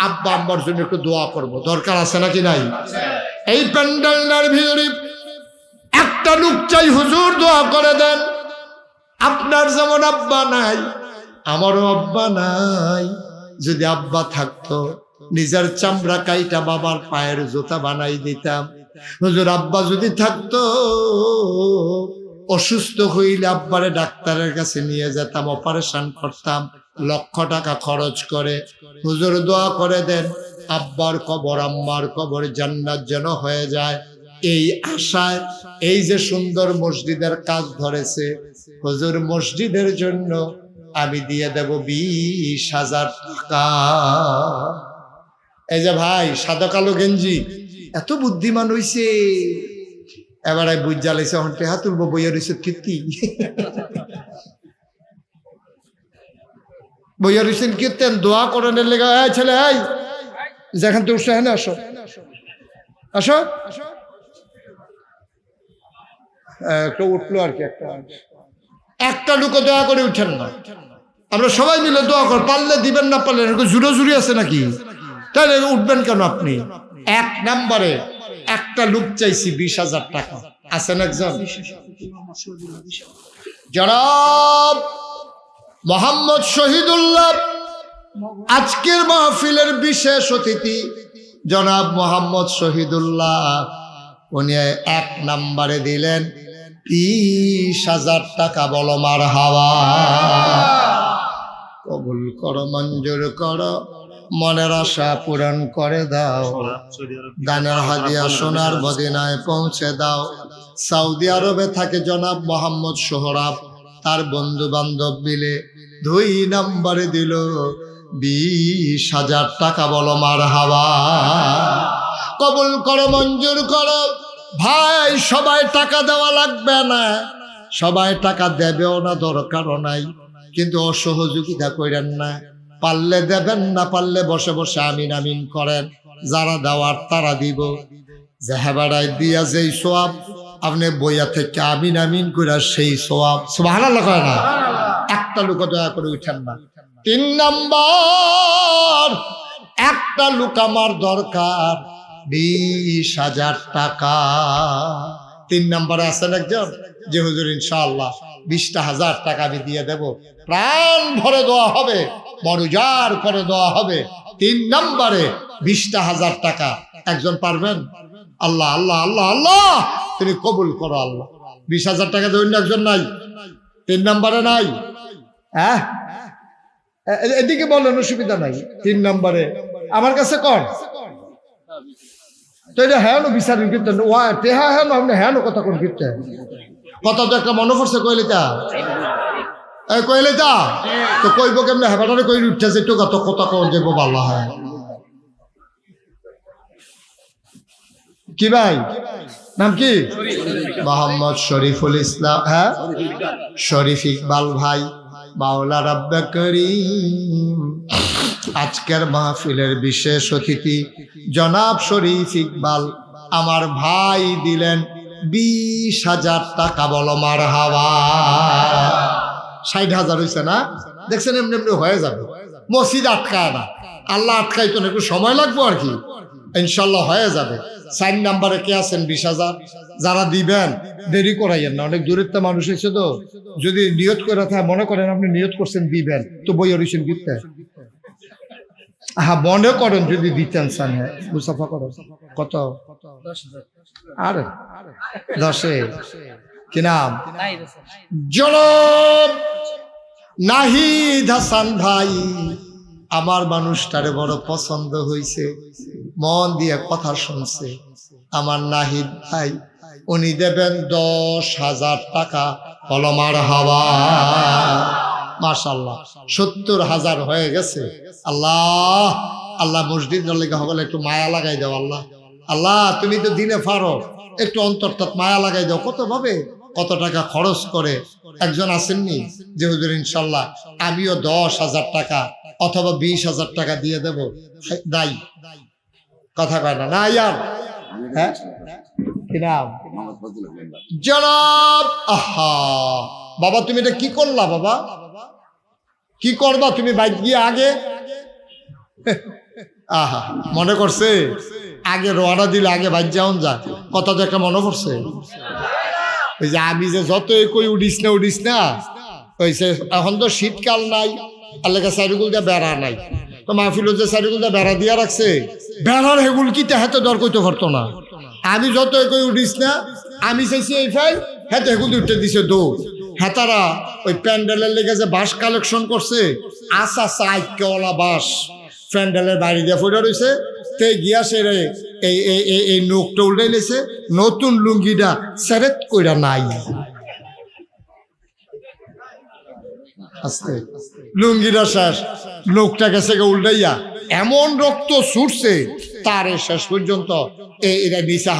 আব্বা আম্মার জন্য একটু দোয়া করব, দরকার আছে নাকি নাই? এই প্যান্ডেলটার ভিতরে একটা লোক চাই, হুজুর দোয়া করে দেন। আপনার যেমন আব্বা নাই, আমারও আব্বা নাই। যদি আব্বা থাকতো, নিজের চামড়া কাইটা বাবার পায়ের জুতা বানাই দিতাম। হুজুর আব্বা যদি থাকতো, অসুস্থ হইলে আব্বারে ডাক্তারের কাছে নিয়ে যেতাম, অপারেশন করতাম, লক্ষ টাকা খরচ করে। হুজুর দোয়া করে দেন আব্বার কবর আম্মার কবর জান্নাত যেন হয়ে যায়। এই আশায় এই যে সুন্দর মসজিদের কাজ ধরেছে, হুজুর মসজিদের জন্য আমি দিয়ে দেব 20,000 টাকা। এই যে ভাই সাদা কালো গেঞ্জি, এত বুদ্ধিমান হইছে, এবারে বুঝ জ্বালাইছে, হন্টে হাত তুলবো বইয়া রয়েছে কীর্তি, বইয়া রয়েছেন কীর্তেন দোয়া করেন লেগে। ছেলে এই যেখান থেকে উঠছে হ্যাঁ আসো আসো, একটা উঠলো আর কি, একটা লোকও দয়া করে উঠেন না। আমরা সবাই মিলে দোয়া কর, পারলে দিবেন না পারলে জুড়ো জুড়ি আছে নাকি, তাহলে উঠবেন কেন আপনি? 1 নম্বরে একটা লোক চাইছি 20,000 টাকা। আছেন একজন? জনাব মোহাম্মদ শহীদুল্লাহ, আজকের মাহফিলের বিশেষ অতিথি জনাব মোহাম্মদ শহীদুল্লাহ, উনি 1 নম্বরে দিলেন 20,000 টাকা। বলো মারহাবা। কবুল করো, মঞ্জুর করো, মনের আশা পূরণ করে দাও, দানের হাদিয়া সোনার মদিনায় পৌঁছে দাও। সৌদি আরবে থাকে জনাব মোহাম্মদ সোহরাব, তার বন্ধু বান্ধব মিলে 2 নম্বরে দিল 20,000 টাকা। বলো মারহাবা। কবুল করো, মঞ্জুর করো। ভাই সবাই টাকা দেওয়া লাগবে না, সবাই টাকা দেবেও না, দরকারও নাই, কিন্তু অসহযোগিতা করেন না। পারলে দেবেন, না পারলে বসে বসে আমিন আমিন করেন। যারা দেওয়ার তারা দিব। জাহাবাড়ায় দিয়া যেই সোয়াব, আপনি বইয়া থেকে আমিন আমিন করে সেই সোয়াব। সুবহানাল্লাহ কয় না? একটা লোক দয়া করে উঠেন না। 3 নম্বর, একটা লোক আমার দরকার 20,000 টাকা। 3 নম্বরে আছেন একজন, যে হুজুর ইনশাআল্লাহ 20,000 টাকা আমি দিয়ে দেব, প্রাণ ভরে দেওয়া হবে, মরুজার করে দেওয়া হবে। 3 নম্বরে 20,000 টাকা। একজন পারবেন? আল্লাহ আল্লাহ আল্লাহ আল্লাহ, তুমি কবুল করো আল্লাহ। 20,000 টাকা দেবেন। একজন নাই? 3 নম্বরে নাই? হ্যাঁ, এদিকে বলেন, অসুবিধা নাই। 3 নম্বরে আমার কাছে কর তো, এটা হ্যাঁ নো বিচারেন কিন্তু হ্যাঁ হ্যাঁ আপনি হ্যাঁ নো কথা কোন কিন্তু কথা তো একটা মনে পড়ছে। কইলে তা কইলে তা তো কইব কেমন? হেবাটারে কই উঠতেছে একটু কত কথা কোন যাবো ভালো হয় কি? ভাই নাম কি? মোহাম্মদ শরীফুল ইসলাম। হ্যাঁ, শরীফ ইকবাল ভাই, মাওলা রাব্বে করিম। আজকের মাহফিলের বিশেষ অতিথি জনাব শরীফ ইকবাল আমার ভাই দিলেন 20,000 টাকা। বলো মারহাবা। 60,000 হয়েছে না? দেখছেন, এমনি এমনি হয়ে যাবে। মসজিদ আটকায় না, আল্লাহ আটকাইতো না, একটু সময় লাগবে আর কি, ইনশাল্লাহ হয়ে যাবে। 4 নম্বরে কে আছেন? 20,000। যারা দিবেন দেরি করাইয়েন না, অনেক দূরের তো মানুষ এসে, তো যদি নিয়ত করে থাকে, মনে করেন আপনি নিয়ত করছেন দিবেন, তো বই রয়েছেন দিতে। হ্যাঁ, মনে করেন যদি দিতেন চান, হ্যাঁ মুসাফা করো। কত? আরে 10-এ কি নাম? জনাব নাহিদ হাসান ভাই, আমার মানুষটারে বড় পছন্দ হয়েছে, মন দিয়ে কথা শুনছে। আমার নাহিদ ভাই, উনি দেবেন 10,000 টাকা। বলো মারহাবা। মাশাআল্লাহ, 70,000 হয়ে গেছে। আল্লাহ আল্লাহ, মসজিদের লেগে হবে একটু মায়া লাগাই দাও আল্লাহ। আল্লাহ তুমি তো দিনে পারো, একটু অন্তরটা মায়া লাগাই দাও। কত ভাবে কত টাকা খরচ করে। একজন আসেননি যে হুজুর ইনশাল্লাহ আমিও 10,000 টাকা অথবা 20,000 টাকা দিয়ে দেব? নাই, কথা কয় না। না ইয়ার, হ্যাঁ কি নাম? জনাব। আহা বাবা, তুমি এটা কি করলা বাবা? কি করবা তুমি? বাইক গিয়ে আগে আহা মনে করছে আগে রোয়ানা দিলে আগে বাইক যাওন যায়। কথা তো একটা মনে করছে, ওই যে আমি যে যতই কই উঠিস না ওইসে। এখন তো শীতকাল নাই, আল্লাহকে চারিগুল দিয়ে বেড়া নাই, তো মাহফিল যে চারিগুল দিয়ে বেড়া দিয়া রাখছে, বেড়ার হেগুল কি তেহাতে দর করতে পারতো না। আমি যত কই উঠিস না, আমি চাইছি এই ফাইল, হ্যাঁ তো এখন উঠে দিছে দৌড়। হ্যাঁ তারা ওই প্যান্ডেলের লেগে যে বাঁশ কালেকশন করছে, আসা সাইকেওয়ালা বাঁশ প্যান্ডেলের বাইরে দিয়ে ফুটে রয়েছে, তে গিয়া সে এই নোকটা উল্টে লেছে, নতুন লুঙ্গিটা সেরেট কইরা নাই, আস্তে লুঙ্গিটা শেষ, লোকটা গেছে উল্টাইয়া, এমন রক্ত ছুটছে তারে শেষ পর্যন্ত এরা নিচে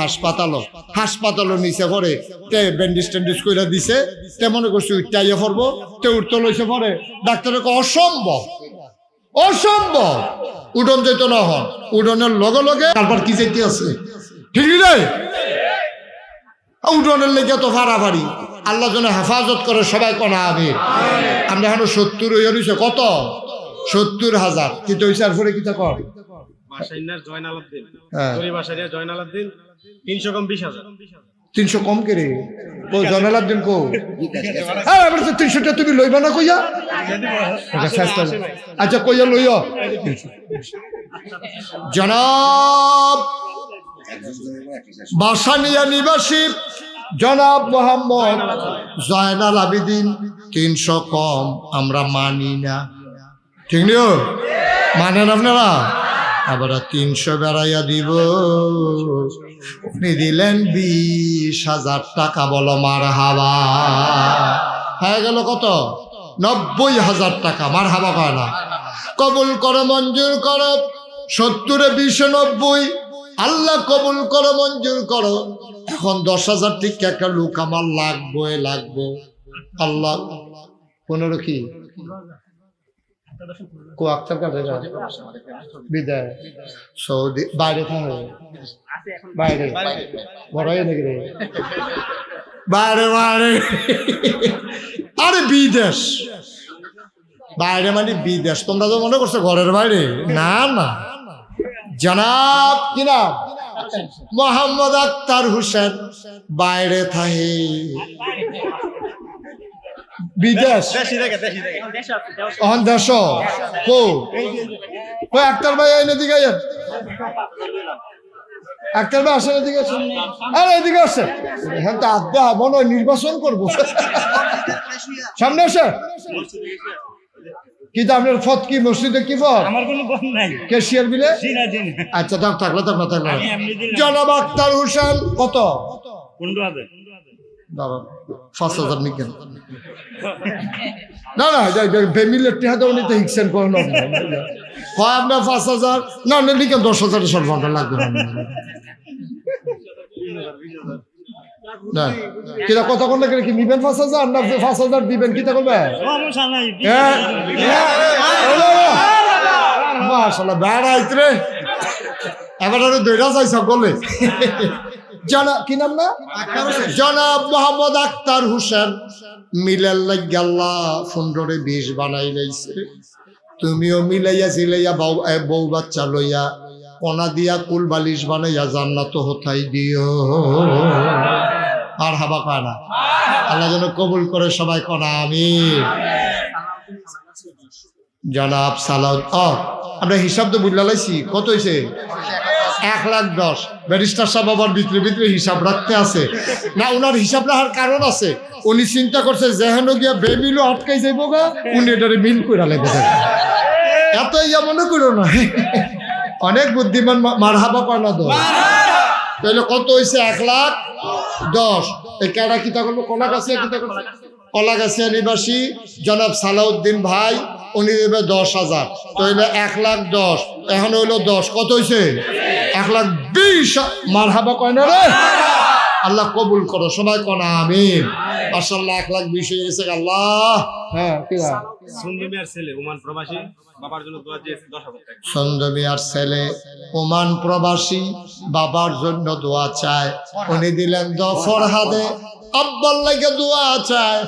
হাসপাতালও নিচে পরে তে ব্যান্ডেজ ট্যান্ডেজ কইরা দিছে, তে মনে করছি উঠটাইয়া পড়বো, তে উঠতে লইছে পরে ডাক্তারে অসম্ভব উডন যেত না হন, উডনের লগে লগে তারপর কি যেতে আছে, ঠিক রে উডনের লেগে তো ফাড়াফাড়ি, আল্লাহ যেন হেফাজত করে, সবাই কনা আমি। আমরা এখন 70 হয়ে রয়েছে, কত 70,000, কিন্তু ওই চার পরে কিতা কর 300 কম কে রে জয়নালাব্দিন কো, 300টা তুমি লইবা না কইয়া, আচ্ছা কইয়া লইয়া। জনাব বাসানিয়া নিবাসী জনাব মোহাম্মদ জয়নাল আবেদিন 300 কম আমরা মানি না, ঠিক নিও মানেন আপনারা, আবার 300 বেড়াইয়া দিব, উনি দিলেন 20,000 টাকা, বলো মারহাবা। হয়ে গেল কত 90,000 টাকা, মারহাবা কয় না, কবুল করো মঞ্জুর করো, 70 20 90, আল্লাহ কবুল করো মঞ্জুর করো। এখন 10,000 ঠিক একটা লোক আমার লাগবো, আল্লাহ 15 কি কো আক্তার কাছে বিদায় সৌদি বাইরে থাকে, বাইরে বড়াই নাকি রে, বাইরে আরে বিদেশ, বাইরে মানে বিদেশ, তোমরা তো মনে করছো ঘরের বাইরে, না না, জনাব কি নাম মোহাম্মদ আক্তার হোসেন বাইরে থাকে, বিদেশ দেশ কো আক্তার ভাই এদিকে আইন, আক্তার ভাই আসেন এদিকে, আরে এদিকে আসছে, হ্যাঁ তো আড্ডা মনে হয় নির্বাচন করবো, সামনে আসে কিন্তু আপনার ফত কি মসজিদে কি ফত, আমার কোনো ফত নাই, ক্যাশিয়ার বিলে, আচ্ছা থাকলে জনাব আক্তার হোসেন কত 15,000 বাবা 5,000 নিকেন না ফ্যামিলির টিহাতে উনি তো হিকছেন কোন হয় আপনার 5,000 না লিখেন 10,000 সর্বন্ত লাগবে না, কিনা কথা কোন কি নিবেন 5,000 না 5,000 দিবেন, কিতা করবে মাশাআল্লাহ বেড়াইত রে, এবার দৈরা যাই সকলে। কি নাম না জনাব মোহাম্মদ আক্তার হোসেন মিলাল লাগিয়াল্লাহ 15-20 বানাই লাইছে, তুমিও মিলাইয়া জিলাইয়া বউ বাচ্চা লইয়া কোনা দিয়া কুল বালিশ বানাইয়া জান্নাত হতাই দিও, আর হাবা কয় না, আল্লাহ যেন কবুল করে, সবাই কনা আমিন। জনাব সালাউদ আমরা হিসাব তো বুঝলা লাইছি, কত হয়েছে 1,10,000, ব্যারিস্টার সাহেব আবার ভিতরে হিসাব রাখতে আছে না, ওনার হিসাব রাখার কারণ আছে, উনি চিন্তা করছে যেহেন গিয়া বেমিলও আটকাই যাইব গা, উনি এটারে মিল করে লেগে যাবে, এত ইয়া মনে করো না, অনেক বুদ্ধিমান, মারহাবা কয় না, তাহলে কত হয়েছে 1,10,000। এই কেডা কিতা করবো, কলাগাছিয়া নিবাসী জনাব সালাউদ্দিন ভাই, উনি দেবে 10,000, তাহলে 1,10,000, এখন হইলো 10, কত হয়েছে 1,20,000, মারহাবা কয় না রে, আল্লাহ কবুল করো, সবাই কনা আমিন। মাশাআল্লাহ 1,20,000 হয়ে গেছে, আল্লাহ। হ্যাঁ কি সুন্দরমিয়ার ছেলে ওমান প্রবাসী, বাবার জন্য দোয়া চেয়েছে 10,000 টাকা, সুন্দরমিয়ার ছেলে ওমান প্রবাসী বাবার জন্য দোয়া চায়, উনি দিলেন 10 ফরহাদে, আব্বার লাগে দোয়া চায়,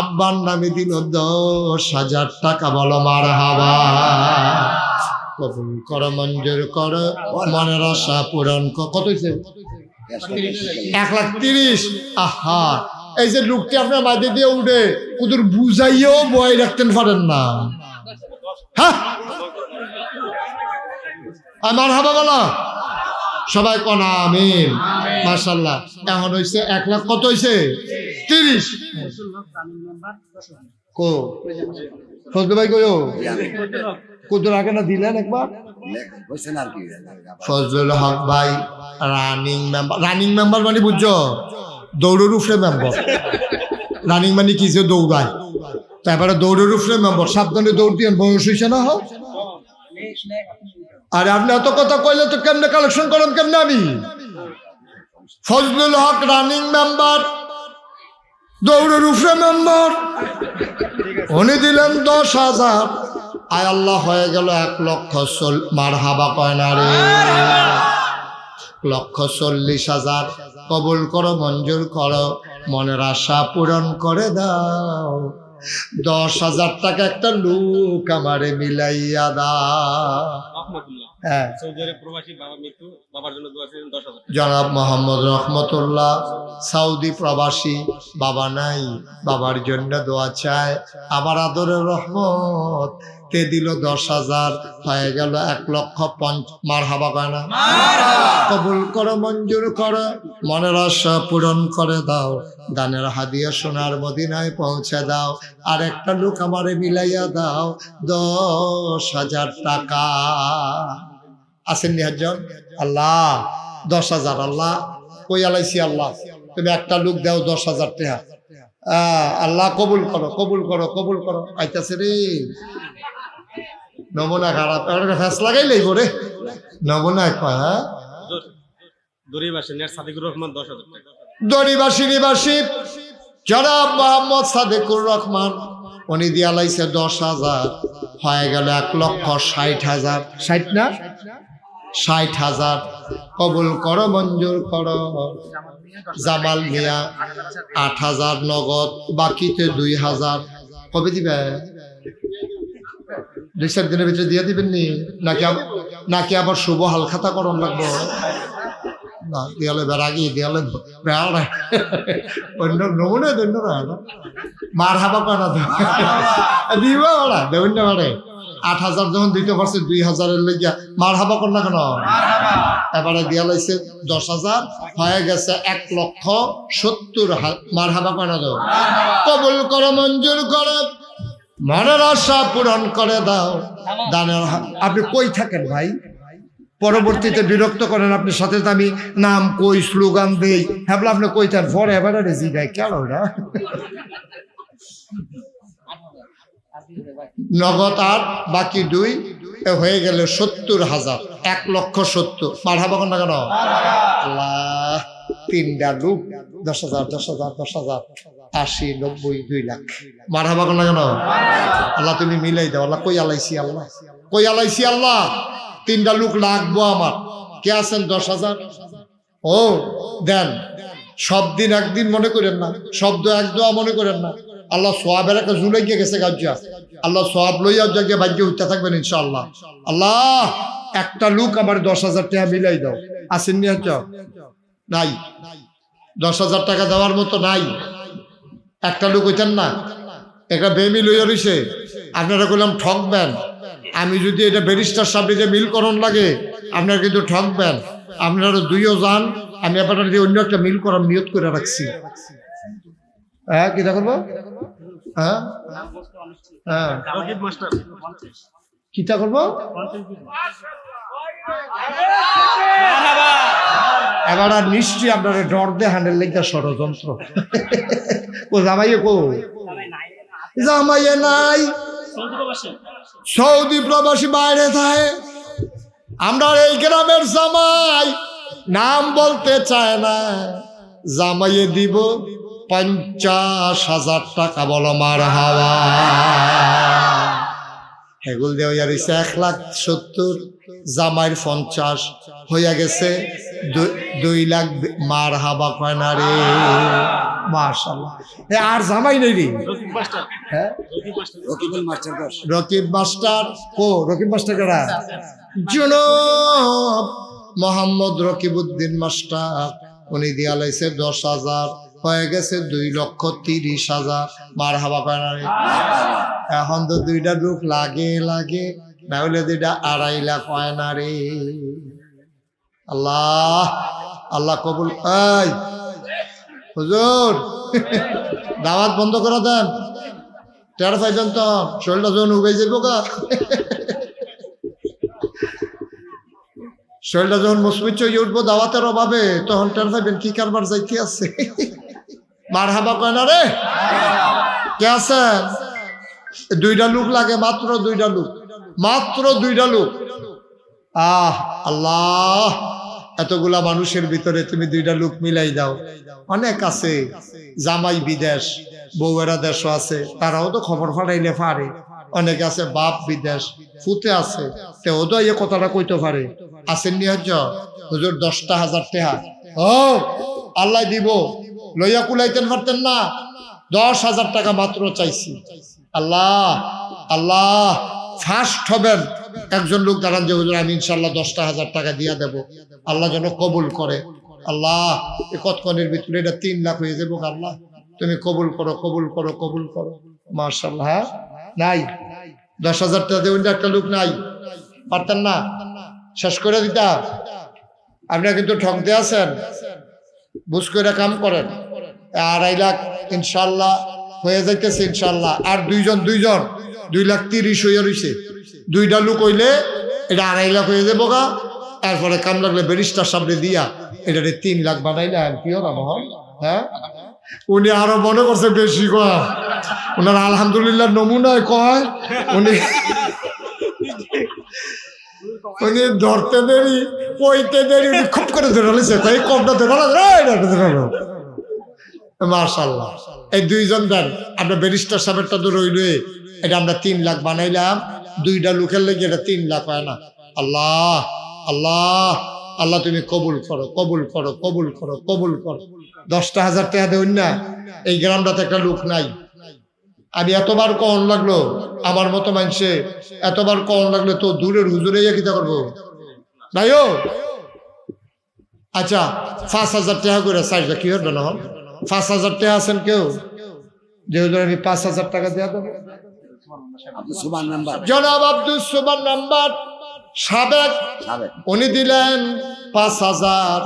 আব্বার নামে দিল 10,000 টাকা, বলো মারহাবা। কবুল করো মঞ্জুর করো মনের আশা পূরণ, কত হয়েছে 1,30,000। আহা, এই যে লোকটি আপনার মাঝে দিয়ে উঠে ওদের বুঝাইয়েও বয় রাখতেন পারেন না, হ্যাঁ আমার হাবা বলা সবাই কোন আমিন। মাশাআল্লাহ। এখন হইছে 1 লাখ কত হইছে? 30। কো ফজলু ভাই কইও কত আগে না দিলেন একবার? ফজলুল হক ভাই রানিং মেম্বার মানে বুঝছো দৌড়ের উপরে মেম্বার। রানিং মানে কি যে দৌড়ায়, তারপরে দৌড়ের উপরে মেম্বার। সাবধানে দৌড় দিয়ে বয়স হয়েছে না হোক। আরে আপনি এত কথা কইলে তো কেমনে কালেকশন করেন কেমনে আমি? ফজলুল হক রানিং মেম্বার, দৌড়ের উপরে মেম্বার, উনি দিলেন 10,000। আয় আল্লাহ হয়ে গেল 1,40,000। মারহাবা কয় না রে? 1,40,000 কবুল করো, মঞ্জুর করো, মনের আশা পূরণ করে দাও। 10,000 টাকা একটা লোক আমারে মিলাইয়া দাও। হ্যাঁ, জনাব মোহাম্মদ রহমতুল্লাহ সৌদি প্রবাসী, বাবা নাই, বাবার জন্য দোয়া চায়। আমার আদরের রহমত তে দিল 10,000, হয়ে গেল 1,50,000। মারহাবা কয় না? কবুল করো, মঞ্জুর করো, মনের আশা পূরণ করে দাও। দানের হাদিয়া সোনার মদিনায় পৌঁছে দাও। আর একটা লোক আমারে মিলাইয়া দাও 10,000 টাকা। আসেননি একজন? আল্লাহ 10,000। আল্লাহ কই আলাইছি? আল্লাহ তুমি একটা লোক দাও 10,000 টাকা। আল্লাহ কবুল করো, কবুল করো, কবুল করো। আইতাছে রে নমুনা খারাপ, ফ্যাস লাগাই লইব রে। নমুনা কয় হ্যাঁ, দড়িবাসী নিবাসী জনাব মোহাম্মদ সাদেকুর রহমান, উনি দিয়া লাইছে 10,000, হয়ে গেল 1,60,000। 60 না 60,000। কবুল করো, মঞ্জুর করো। জামাল মিয়া 8,000 নগদ, বাকিতে 2,000। কবে দিবে? 2-4 দিনের ভিতরে দিয়ে দিবেন নি? নাকি আবার শুভ হালখাতা করণ লাগবো? না দেয়ালে বেড়াগি, দেয়ালে বেড়া অন্য নমুনা দৈন্য মার হাবা করা দিব ওরা দেবন্য মারে। 8,000 যখন দিতে পারছে 2,000-এর লেগিয়া মার হাবা কর না কেন? এবারে দিয়া লাইছে 10,000, হয়ে গেছে 1,70,000। মার হাবা করা দাও। কবুল করো, মঞ্জুর করো, মনের আশা পূরণ করে দাও। দানের আপনি কই থাকেন ভাই? পরবর্তীতে বিরক্ত করেন আপনি, সাথে আমি নাম কই স্লোগান দেই, হ্যাঁ আপনি কই থাকেন? ফর এভার রেজি গাই কেন না নগদ আর বাকি 2 হয়ে গেল 70,000। 1,70,000। মারহাবা কর না কেন? আল্লাহ 3টা লোক 10,000 10,000 10,000 80 90 2 লাখ। মারহাবা কর না কেন? আল্লাহ তুমি মিলাই দাও। আল্লাহ কই আলাইছি? আল্লাহ কই আলাইছি? আল্লাহ 3টা লোক লাগবো আমার। কে আছেন? 10,000। ও দেন। সব দিন একদিন মনে করেন না, শব্দ এক দোয়া মনে করেন না। আল্লাহ সোয়াবের একটা জুলাই গিয়ে গেছে গাজ্জা। আল্লাহ সোয়াব লইয়া জায়গায় ভাগ্য উঠতে থাকবেন ইনশাআল্লাহ। আল্লাহ একটা লোক আমার 10,000 টাকা মিলাই দাও। আসেন নি? নাই 10,000 টাকা দেওয়ার মতো নাই। একটা লোক হইতেন না, একটা বেমি লইয়া রইছে। আপনারা বললাম ঠকবেন। আমি যদি এটা ব্যারিস্টার সাহেব যে মিল করণ লাগে, আপনারা কিন্তু ঠকবেন। আপনারা 2ও যান, আমি আপনারা যে অন্য একটা মিল করার নিয়ত করে রাখছি। হ্যাঁ কিটা করবো? হ্যাঁ হ্যাঁ কিটা করবো? এবার আর নিশ্চয়ই আপনারা ডর দে হান্ডেল লেখা ষড়যন্ত্র। ও জামাইয়ে কো? জামাইয়ে নাই, সৌদি প্রবাসী বাইরে থাকে। আমরা এই গ্রামের জামাই নাম বলতে চায় না। জামাইয়ে দিব 50,000 টাকা। বলো মার হাওয়া। হেগুল দেওয়া 1,70,000, জামাইয়ের 50 হইয়া গেছে 2 লাখ। মার হাবা কয় না রে? মাশাআল্লাহ। আর জামাই নেই রে? হ্যাঁ রকিব মাস্টার। ও রকিব মাস্টার কারা? জনাব মোহাম্মদ রকিবউদ্দিন মাস্টার, উনি দিয়া লাইছে 10,000, হয়ে গেছে 2,30,000। মার হাবা কয় না রে? এখন তো 2টা লোক লাগে, না হলে 2টা 2.5 লাখ হয় না রে। আল্লাহ আল্লাহ কবুল। এই হুজুর দাওয়াত বন্ধ করে দেন, টের পাইছেন তো শরীরটা যখন উবে যাবো গা, শরীরটা যখন মুসমিচ হয়ে উঠবো দাওয়াতের অভাবে, তখন টের পাইবেন কি কারবার যাইতে আছে। মারহাবা কয় না রে, কে আছেন? দুইটা লোক লাগে, মাত্র দুইটা লোক, মাত্র দুইটা লোক। আল্লাহ, এতগুলা মানুষের ভিতরে তুমি দুইটা লোক মিলাই দাও। অনেক আছে, জামাই বিদেশ, বউয়েরা দেশও আছে, তারাও তো খবর ফাটাইলে পারে। অনেক আছে বাপ বিদেশ, ফুতে আছে, তেও তো এই কথাটা কইতে পারে। আসেন নি হুজুর 10,000 টাকা ও আল্লাহ দিব, লইয়া কুলাইতেন পারতেন না? 10,000 টাকা মাত্র চাইছি। আল্লাহ আল্লাহ, ফার্স্ট হবেন একজন লোক দাঁড়ান যে হুজুর আমি ইনশাল্লাহ 10,000 টাকা দিয়া দেব, আল্লাহ যেন কবুল করে। আল্লাহ, এ কতক্ষণের ভিতরে এটা 3 লাখ হয়ে যাবো। আল্লাহ তুমি কবুল করো, কবুল করো, কবুল করো। মাশাআল্লাহ। নাই 10,000 টাকা দেবেন, একটা লোক নাই, পারতেন না? শেষ করে দিতা। আপনারা কিন্তু ঠকতে আছেন, বুঝ করে কাম করেন। 2.5 লাখ ইনশাল্লাহ হয়ে যাইতেছে ইনশাল্লাহ। আর দুইজন 2,30,000 হইয়া রইছে। দুইটা লোক হইলে এটা 2.5 লাখ হয়ে যাবো গা। তারপরে কাম লাগলে ব্যারিস্টার সামনে দিয়া এটা 3 লাখ বানাইলাম। কি হল মহল? হ্যাঁ, উনি আরো মনে করছে বেশি কয়, ওনার আলহামদুলিল্লাহ নমুনায় কয় উনি ধরতে দেরি, কইতে দেরি, উনি খুব করে ধরে নিছে, এই কমটা ধরে মাশাআল্লাহ। এই দুইজন দেন, আমরা ব্যারিস্টার সাহেবটা তো রইলে এটা আমরা 3 লাখ বানাইলাম। দুইটা লোকের লেগে এটা 3 লাখ হয় না। আল্লাহ আল্লাহ আল্লাহ, তুমি কবুল করো, কবুল করো, কবুল করো, কবুল করো। 10,000 টাকা দেউন না, এই গ্রামটাতে একটা লোক নাই। আমি এতবার কন লাগলো, আমার মতো মানুষে এতবার কন লাগলো তো দূরের হুজুরে কিতা করবো ভাইও। আচ্ছা 5,000 টাকা করে সাইজটা কি হবে না? 5,000 টাকা আছেন কেউ যে হুজুর আমি 5,000 টাকা দেওয়া দেবো? জনাব আব্দুল সুবহান নাম্বার সাবেক, উনি দিলেন 5,000,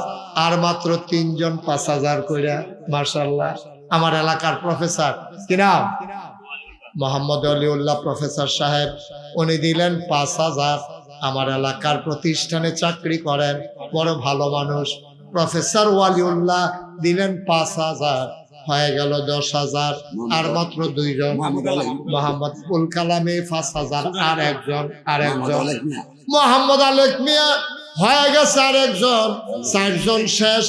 আর মাত্র 3 জন 5,000 কইরা। মাশাআল্লাহ। আমার এলাকার প্রফেসর, কি নাম? মোহাম্মদ আলিউল্লাহ প্রফেসর সাহেব, উনি দিলেন 5,000। আমার এলাকার প্রতিষ্ঠানে চাকরি করেন, বড় ভালো মানুষ। প্রফেসর ওয়ালিউল্লাহ দিলেন 5,000, হয়ে গেল 10,000। আর মাত্র 2 জন, মোহাম্মদ ফুল কালামে 5,000, আর একজন মোহাম্মদ আলেক মিয়া হয়ে গেছে, আর একজন, 4 জন শেষ,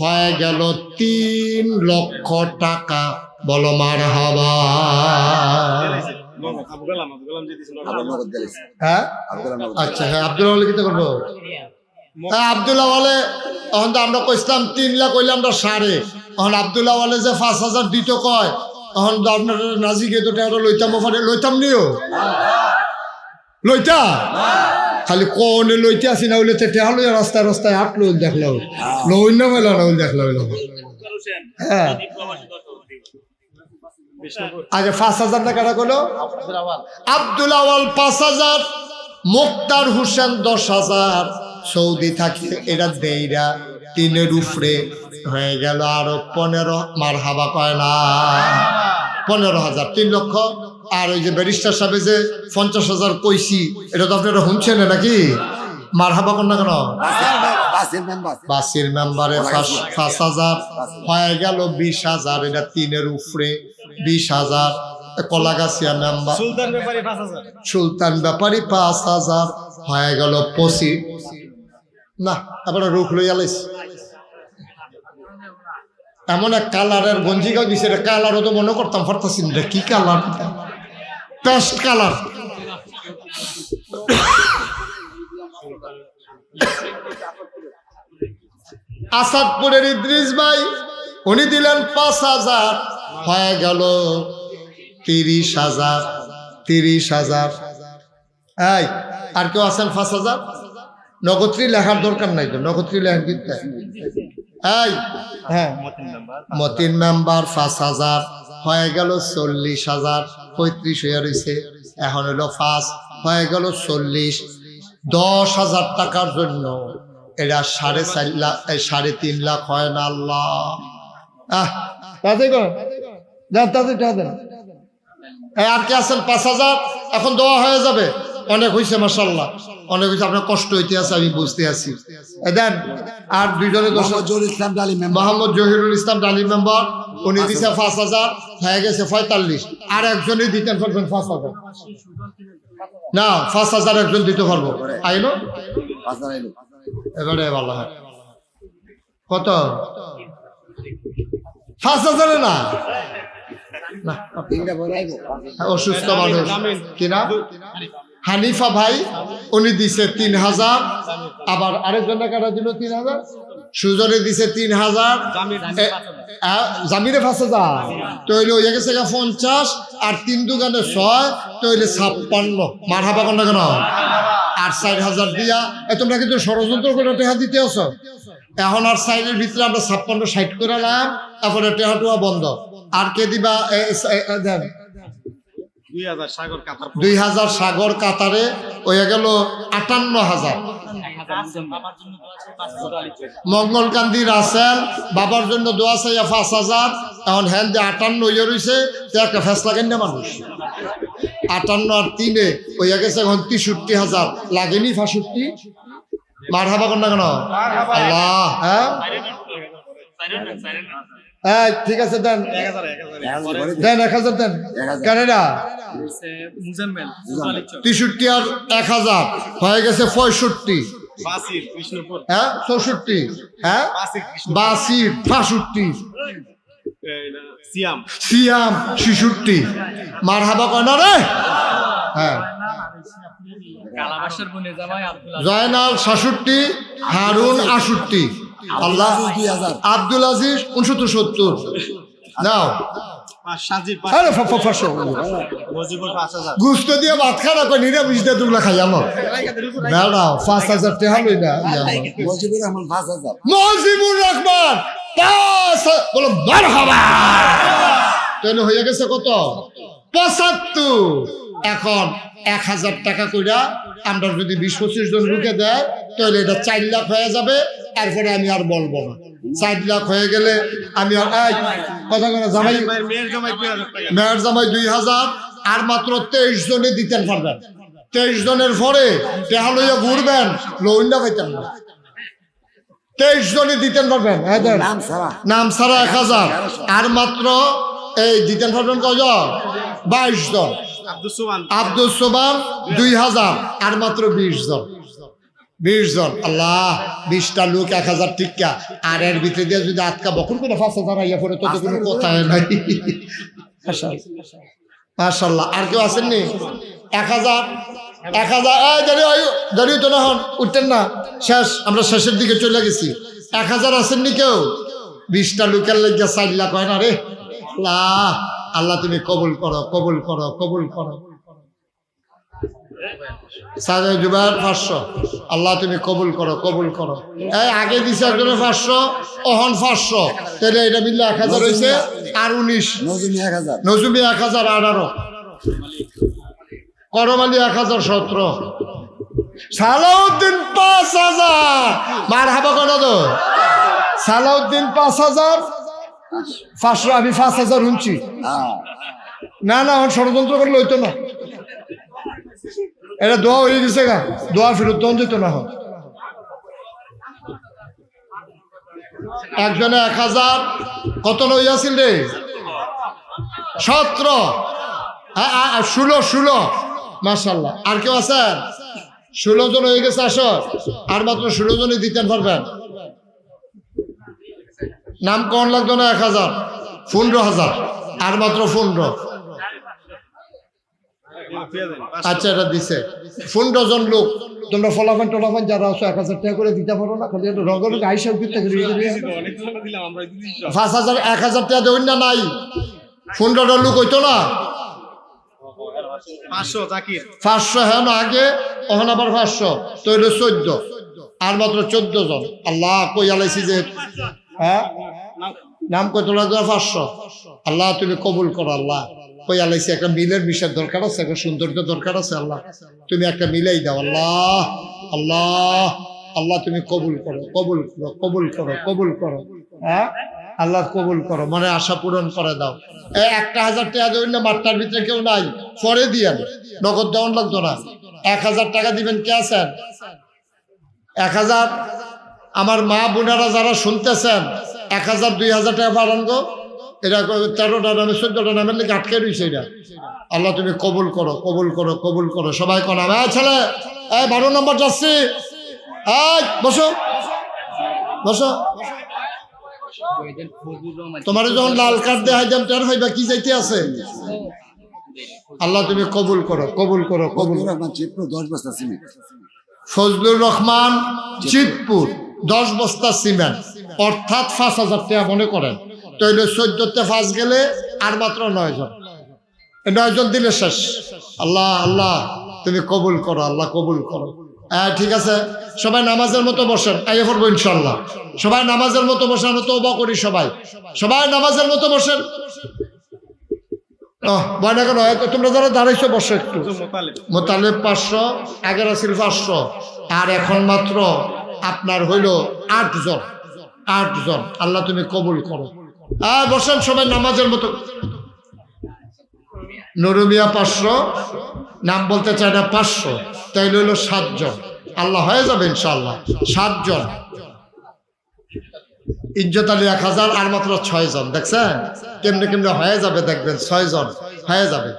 হয়ে গেল 3 লক্ষ টাকা। বলো মারহাবা। হ্যাঁ আচ্ছা, হ্যাঁ আব্দুল্লাহ বলে কিতা করবো? হ্যাঁ আব্দুল্লাহ বলে, তখন তো আমরা কইছিলাম 3 লাখ হইলে আমরা 5.5। তখন আব্দুল্লাহ বলে যে 5,000 দিত কয়, তখন তো আপনার নাজি গিয়ে তো টাকা লইতাম, ওখানে লইতাম নিও, লইতা খালি কোনে লইতে আসি না হইলে টেহা লইয়া রাস্তায় রাস্তায় হাঁটলো, দেখলো লইন না মেলা না দেখলো। হ্যাঁ আচ্ছা 5,000 টাকাটা করলো আব্দুল আওয়াল 5,000, মুক্তার হোসেন 10,000, সৌদি থাকে এরা দেইরা 3-এর উপরে হয়ে গেল আরো 15। মারহাবা কয় না? 15,000, 3 লক্ষ। আর ওই যে ব্যারিস্টার সাহেব যে 50,000 কইছি, এটা তো আপনারা শুনছেন নাকি? মারহাবা কর না কেন? বাসির মেম্বারে 5,000 হয়ে গেল 20,000, এটা 3-এর উপরে 20,000। কলাগাছিয়া মেম্বার সুলতান ব্যাপারী 5,000 হয়ে গেল 25। না আপনারা রুখ লইয়া লাইছে। এমন এক কালারের গঞ্জিগাও দিছে, এটা কালারও তো মনে করতাম পারতাছি না কি কালার, পেস্ট কালার। আসাদপুরের ইদ্রিস ভাই, উনি দিলেন 5,000, হয়ে গেল 30,000। 30,000। এই আর কেউ আছেন 5,000? নগত্রী লেখার দরকার নাই তো, নগত্রী লেখার কিনতে। এই হ্যাঁ মতিন মেম্বার 5,000, হয়ে গেল 40,000। 35 হয়ে রয়েছে, এখন হলো 5, হয়ে গেল 40। 10,000 টাকার জন্য এটা 4.5 লাখ 3.5 লাখ হয় না আল্লাহ তাতে কর তাতে দেন আর কি আছেন 5,000 এখন দোয়া হয়ে যাবে অনেক হয়েছে মাশাআল্লাহ অনেক হয়েছে আপনার কষ্ট হইতে আছে আমি বুঝতে আছি দেন আর দুইজনে মোহাম্মদ জহিরুল ইসলাম ডালি মেম্বার উনি দিছে 5,000 হয়ে গেছে 45 আর একজনই দিতেন পারবেন 5,000 না 5,000 একজন দিতে পারবো আইলো এবারে ভালো হয় কত 5,000 না অসুস্থ মানুষ কিনা হানিফা ভাই উনি দিছে 3,000 আবার আরেকজন কাটা দিল 3,000 সুজনে দিছে 3,000 জামিরে 5,000 তৈলে হয়ে গেছে 50 আর 3 দুগানে 6 তৈলে 56 মারহাবা কোন কেন আর 4,000 দিয়া তোমরা কিন্তু ষড়যন্ত্র করে টেহা দিতে আছো এখন আর সাইডের ভিতরে আমরা 56 60 করে নাম তারপরে টেহা টুয়া বন্ধ আর কে দিবা 2,000 সাগর কাতারে হয়ে গেল 58,000 মঙ্গলকান্দি রাসেল বাবার জন্য দোয়া চাইয়া 5,000 এখন হ্যান দিয়ে 58 ইয়ে রয়েছে তো একটা ফেস লাগেন না মানুষ 58 আর 3 হইয়া গেছে এখন 63,000 লাগেনি 65 মারহাবা কোন না কেন আল্লাহ হ্যাঁ ঠিক আছে দেন 1,000 দেন কেনেডা 63 আর 1,000 হয়ে গেছে 65 হ্যাঁ 64 হ্যাঁ বাসির 65 সিয়াম 66 মারহাবা কয় না রে হ্যাঁ জয়নাল 66 হারুন 68 আল্লাহ আব্দুল আজিজ 69 নাও গুস্ত দিয়ে ভাত খানা কই নিরামিষ দিয়ে দুগলা খাই আমার না 5,000 টাকা হই না মজিবুর রহমান 5 বলো মারহাবা তাহলে হয়ে গেছে কত 75 এখন 1,000 টাকা কইরা আমরা যদি 20-25 জন লোকে দেয় তাহলে এটা 4 লাখ হয়ে যাবে তারপরে আমি আর বলবো না 4 লাখ হয়ে গেলে আমি আর কথা কথা জামাই মেয়ের জামাই 2,000 আর মাত্র 23 জনে দিতেন পারবেন 23 জনের পরে টেহা লইয়া ঘুরবেন লইন্ডা পাইতেন না 23 জনে দিতেন পারবেন নাম ছাড়া 1,000 আর মাত্র এই দিতেন পারবেন কয়জন 22 জন আব্দুল সোবান 2,000 আর মাত্র 20 জন আল্লাহ 20টা লোক 1,000 টিকা আর এর ভিতরে দিয়ে যদি আটকা বকর করে 5,000 আইয়া পড়ে তত কোনো কথা নাই মাশাআল্লাহ আর কেউ আসেননি 1,000 দাঁড়িয়ে তো না হন উঠতেন না শেষ আমরা শেষের দিকে চলে গেছি 1,000 আসেননি কেউ 20টা লোকের লেগে 4 লাখ হয় না রে আল্লাহ আল্লাহ তুমি কবুল করো 500 আল্লাহ তুমি কবুল করো এই আগে দিছে একজনের 500 ওহন 500 তাহলে এটা মিললে 1,000 হয়েছে আর 19 নজুমি 1,018 করমালি 1,017 সালাউদ্দিন 5,000 মারহাবা করো তো সালাউদ্দিন 5,000 500 আমি 5,000 শুনছি না ষড়যন্ত্র করলে হইতো না এটা দোয়া হয়ে গেছে গা দোয়া ফেরত তখন যেত না হয় একজনে 1,000 কত লইয়াছিল রে 17 16 মাশাআল্লাহ আর কেউ আছেন 16 জন হয়ে গেছে আসো আর মাত্র 16 জনই দিতেন পারবেন নাম কোন লাগতো না 1,000 15,000 আর মাত্র 15 আচ্ছা এটা দিছে 15 জন লোক তোমরা ফলাফল যারা আছো 1,000 টাকা করে দিতে পারো না খালি রগর আইসব করতে 5,000 1,000 টাকা দেবেন না নাই 15টা লোক হইতো না 500 হ্যাঁ না আগে তখন আবার 500 তো হইলো 14 আর মাত্র 14 জন আল্লাহ কই আলাইছি যে হ্যাঁ নাম কত লাগবে 500 আল্লাহ তুমি কবুল করো আল্লাহ কই আলাইছি একটা মিলের বিষয় দরকার আছে একটা সৌন্দর্য দরকার আছে আল্লাহ তুমি একটা মিলাই দাও আল্লাহ আল্লাহ তুমি কবুল করো, কবুল করো, কবুল করো, কবুল করো। হ্যাঁ, আল্লাহ কবুল করো, মনে আশা পূরণ করে দাও। 1,000 টাকা দেবেন না, মাঠটার ভিতরে কেউ নাই, পরে দিয়েন, নগদ দেওয়ান লাগতো না। 1,000 টাকা দিবেন, কে আছেন? 1,000 আমার মা বোনেরা যারা শুনতেছেন, 1,000 2,000 টাকা পাঠান গো। এটা 13টা নামে 14টা নামের লিখে আটকে রয়েছে। এটা আল্লাহ তুমি কবুল করো, কবুল করো, কবুল করো। সবাই কোন ছেলে, 12 নম্বর যাচ্ছি, বসো বসো। তোমার যখন লাল কার্ড দেখাই দাম টের হইবা কি যাইতে আছে। আল্লাহ তুমি কবুল করো, কবুল করো, কবুল। ফজলুর রহমান চিতপুর 10 বস্তা সিমেন্ট, অর্থাৎ 5,000 টাকা মনে করেন। তাইলে 14তে 5 গেলে আর মাত্র 9 জন, 9 জন দিলে শেষ। আল্লাহ আল্লাহ তুমি কবুল করো, আল্লাহ কবুল করো। ঠিক আছে, সবাই নামাজের মতো বসেন, আইয়ে পড়বো ইনশাল্লাহ। সবাই নামাজের মতো বসেন, আমরা তওবা করি। সবাই সবাই নামাজের মতো বসেন। ভয় না কেন, তোমরা যারা দাঁড়াইছো বসো একটু। মোতালেব 500, আগের আছিল 500, আর এখন মাত্র আপনার হইল 8 জন। 8 জন, আল্লাহ তুমি কবুল করো। বসেন সবাই নামাজের মতো। নুরুমিয়া 500, নাম বলতে চাই না, 500, তাইলে হইল 7 জন। আল্লাহ হয়ে যাবে ইনশাআল্লাহ, 7 জন। ইজ্জত আলী 1000, আর মাত্র 6 জন। দেখছেন কেমনে কেমনে হয়ে যাবে, দেখবেন 6 জন হয়ে যাবে।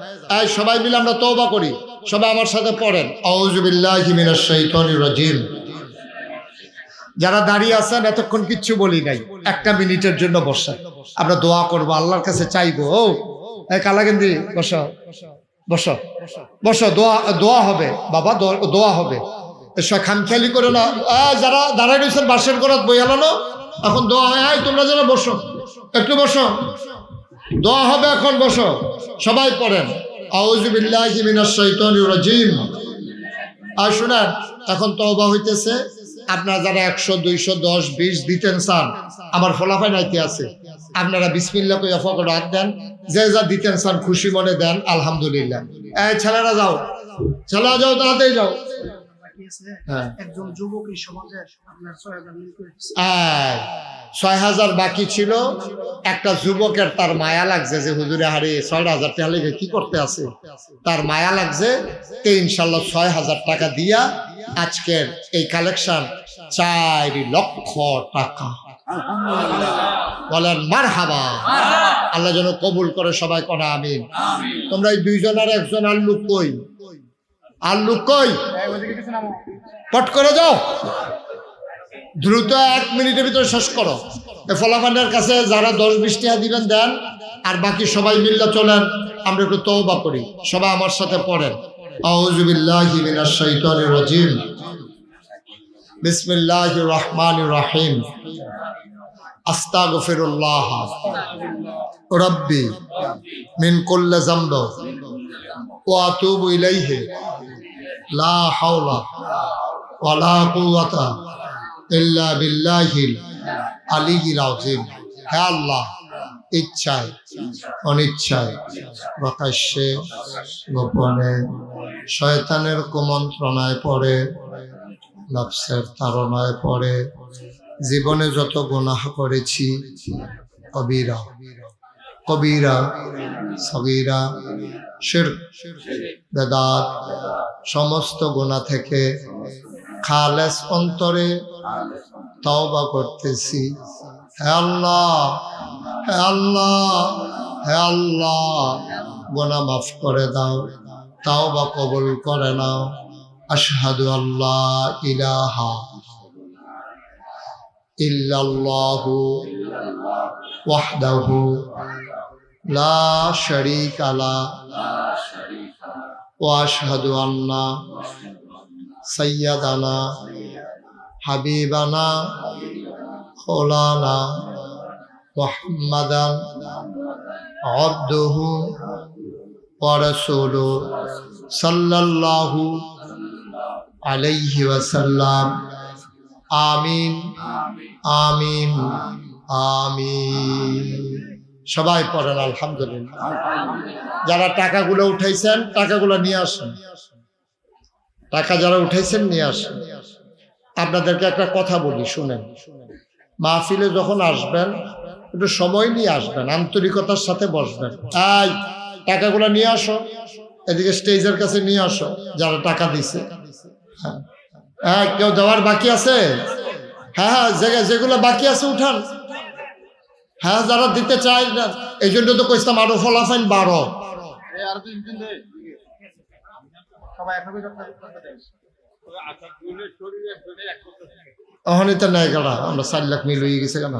সবাই মিলে আমরা তওবা করি। সবাই আমার সাথে পড়েন, আউযু বিল্লাহি মিনাশ শাইতানির রাজিম। যারা দাঁড়িয়ে আছেন, এতক্ষণ কিচ্ছু বলি নাই, 1 মিনিটের জন্য বসেন, আমরা দোয়া করবো, আল্লাহর কাছে চাইবো। কালাগেন্দি বসো, বসো বসো, দোয়া হবে বাবা, দোয়া হবে। খামখেয়ালি করে না। যারা দাঁড়ায় রয়েছেন বাসের ঘরত বইয়ালানো, এখন দোয়া হয়। তোমরা যারা বসো, একটু বসো, দোয়া হবে এখন, বসো। সবাই পড়েন, আউযু বিল্লাহি মিনাশ শাইতানির রাজিম। আর শুনেন, এখন তওবা হইতেছে। আপনারা যারা 100, 200, 10, 20 দিতেন চান, আমার ফলাফল নাইতে আছে, আপনারা বিসমিল্লাহ কইয়া ফকর হাত দেন। যে যা দিতেন চান খুশি মনে দেন, আলহামদুলিল্লাহ। ছেলেরা যাও, ছেলেরা যাও, তাড়াতাড়ি যাও। একজন যুবক এই সমাজে আপনার 6,000 বাকি ছিল। একটা যুবকের তার মায়া লাগছে যে হুজুরে হারে 6,000 টাকা লেগে কি করতে আছে, তার মায়া লাগছে। তো ইনশাল্লাহ 6,000 টাকা দিয়া আজকের এই কালেকশন 4 লক্ষ টাকা। বলেন মারহাবা। আল্লাহ যেন কবুল করে, সবাই কোনা আমিন। তোমরা এই 2 জন আর 1 জন আর লোক কই, আর লোক কই, পট করে যাও, দ্রুত 1 মিনিটের ভিতরে শেষ করো। ফলাফানের কাছে যারা 10-20 টাকা দিবেন দেন, আর বাকি সবাই মিল্লা চলেন, আমরা একটু তওবা করি। সবাই আমার সাথে পড়েন, আউযু বিল্লাহি মিনাশ শাইতানির রাজিম, বিসমিল্লাহির রহমানির রহিম, আস্তাগফিরুল্লাহ রাব্বি মিন কুল্লি যামব ওয়া আতুবু ইলাইহি লা হাওলা ওয়ালা কুওয়াতা ইল্লা বিল্লাহিল আলিয়্যিল আযীম। হে আল্লাহ, ইচ্ছায় অনিচ্ছায়, প্রকাশ্যে গোপনে, শয়তানের কুমন্ত্রণায় পড়ে, নফসের তাড়নায় পড়ে জীবনে যত গুনাহ করেছি, কবিরা কবিরা সগীরা, শিরক, বেদাত, সমস্ত গুনাহ থেকে খালেস অন্তরে তওবা করতেছি। হে আল্লাহ, হে আল্লাহ, হে আল্লাহ, গুনাহ মাফ করে দাও, তওবা কবুল করে নাও। আশহাদু আল্লা ইলাহা ইল্লাল্লাহু ওয়াহদাহু লা শারীকা লাহু ওয়া আশহাদু আন্না সাইয়্যিদানা হাবিবানা মাওলানা মুহাম্মাদান আবদুহু ওয়া রাসূলুহু সাল্লাল্লাহু আলাইহি ওয়াসাল্লাম। আমিন আমিন আমিন। সবাই পড়েন আলহামদুলিল্লাহ। যারা টাকাগুলো উঠাইছেন, টাকাগুলো নিয়ে আসেন। টাকা যারা উঠাইছেন নিয়ে আসেন। আপনাদেরকে একটা কথা বলি, শুনেন। মাহফিলে যখন আসবেন একটু সময় নিয়ে আসবেন, আন্তরিকতার সাথে বসবেন। এই টাকাগুলো নিয়ে আসো, এদিকে স্টেজের কাছে নিয়ে আসো যারা টাকা দিছে। হ্যাঁ হ্যাঁ, কেউ দেওয়ার বাকি আছে? হ্যাঁ হ্যাঁ, জায়গায় যেগুলো বাকি আছে উঠান। হ্যাঁ, যারা দিতে চায় না, এই জন্য তো কইতাম আরো ফলাফাইন 12। অহনিতা নেয় গেলা, আমরা 4 লাখ মিল হয়ে গেছে কেন?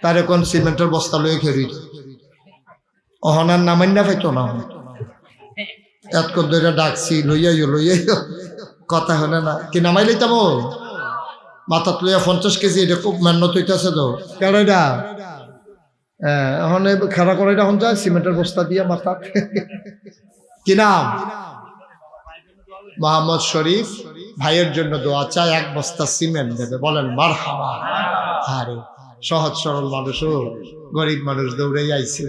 তার এখন সিমেন্টের বস্তা লয়ে খেয়ে অহনার নামাই না পাইতো না, এত করে ধরে ডাকছি লইয়াইও লইয়াইও, কথা হলে না কি নামাই লইতাম। মাথাত লইয়া 50 কেজি, এটা খুব মেহনত হইতেছে তো। কেন এটা এখন খাড়া করে এখন যায় সিমেন্টের বস্তা দিয়ে মাথা। কি নাম? মোহাম্মদ শরীফ ভাইয়ের জন্য দোয়া চাই, 1 বস্তা সিমেন্ট দেবে, বলেন মারহাবা। আরে সহজ সরল মানুষও, গরিব মানুষ দৌড়াই আইছে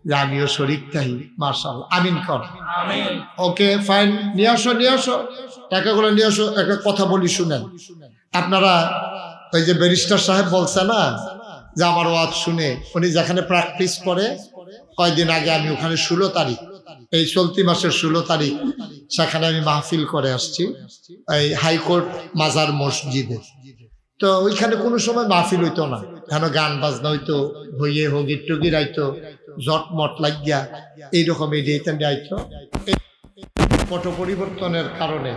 যে আমিও শরীফ তাই, মাশাআল্লাহ, আমিন কর। ওকে ফাইন, নিয়ে আসো নিয়ে আসো, টাকাগুলো নিয়ে আসো। একটা কথা বলি শুনেন, আপনারা ওই যে ব্যারিস্টার সাহেব বলছে না যে আমার ওয়াজ শুনে, উনি যেখানে প্র্যাকটিস করে, কয়দিন আগে আমি ওখানে 16 তারিখ, এই চলতি মাসের 16 তারিখ সেখানে আমি মাহফিল করে আসছি, এই হাইকোর্ট মাজার মসজিদে। তো ওইখানে কোনো সময় মাহফিল হইতো না, কেন গান বাজনা হইতো, হইয়ে হগির টুগির আইতো, জটমট লাগিয়া এইরকম এইটাই আইতো। পট পরিবর্তনের কারণে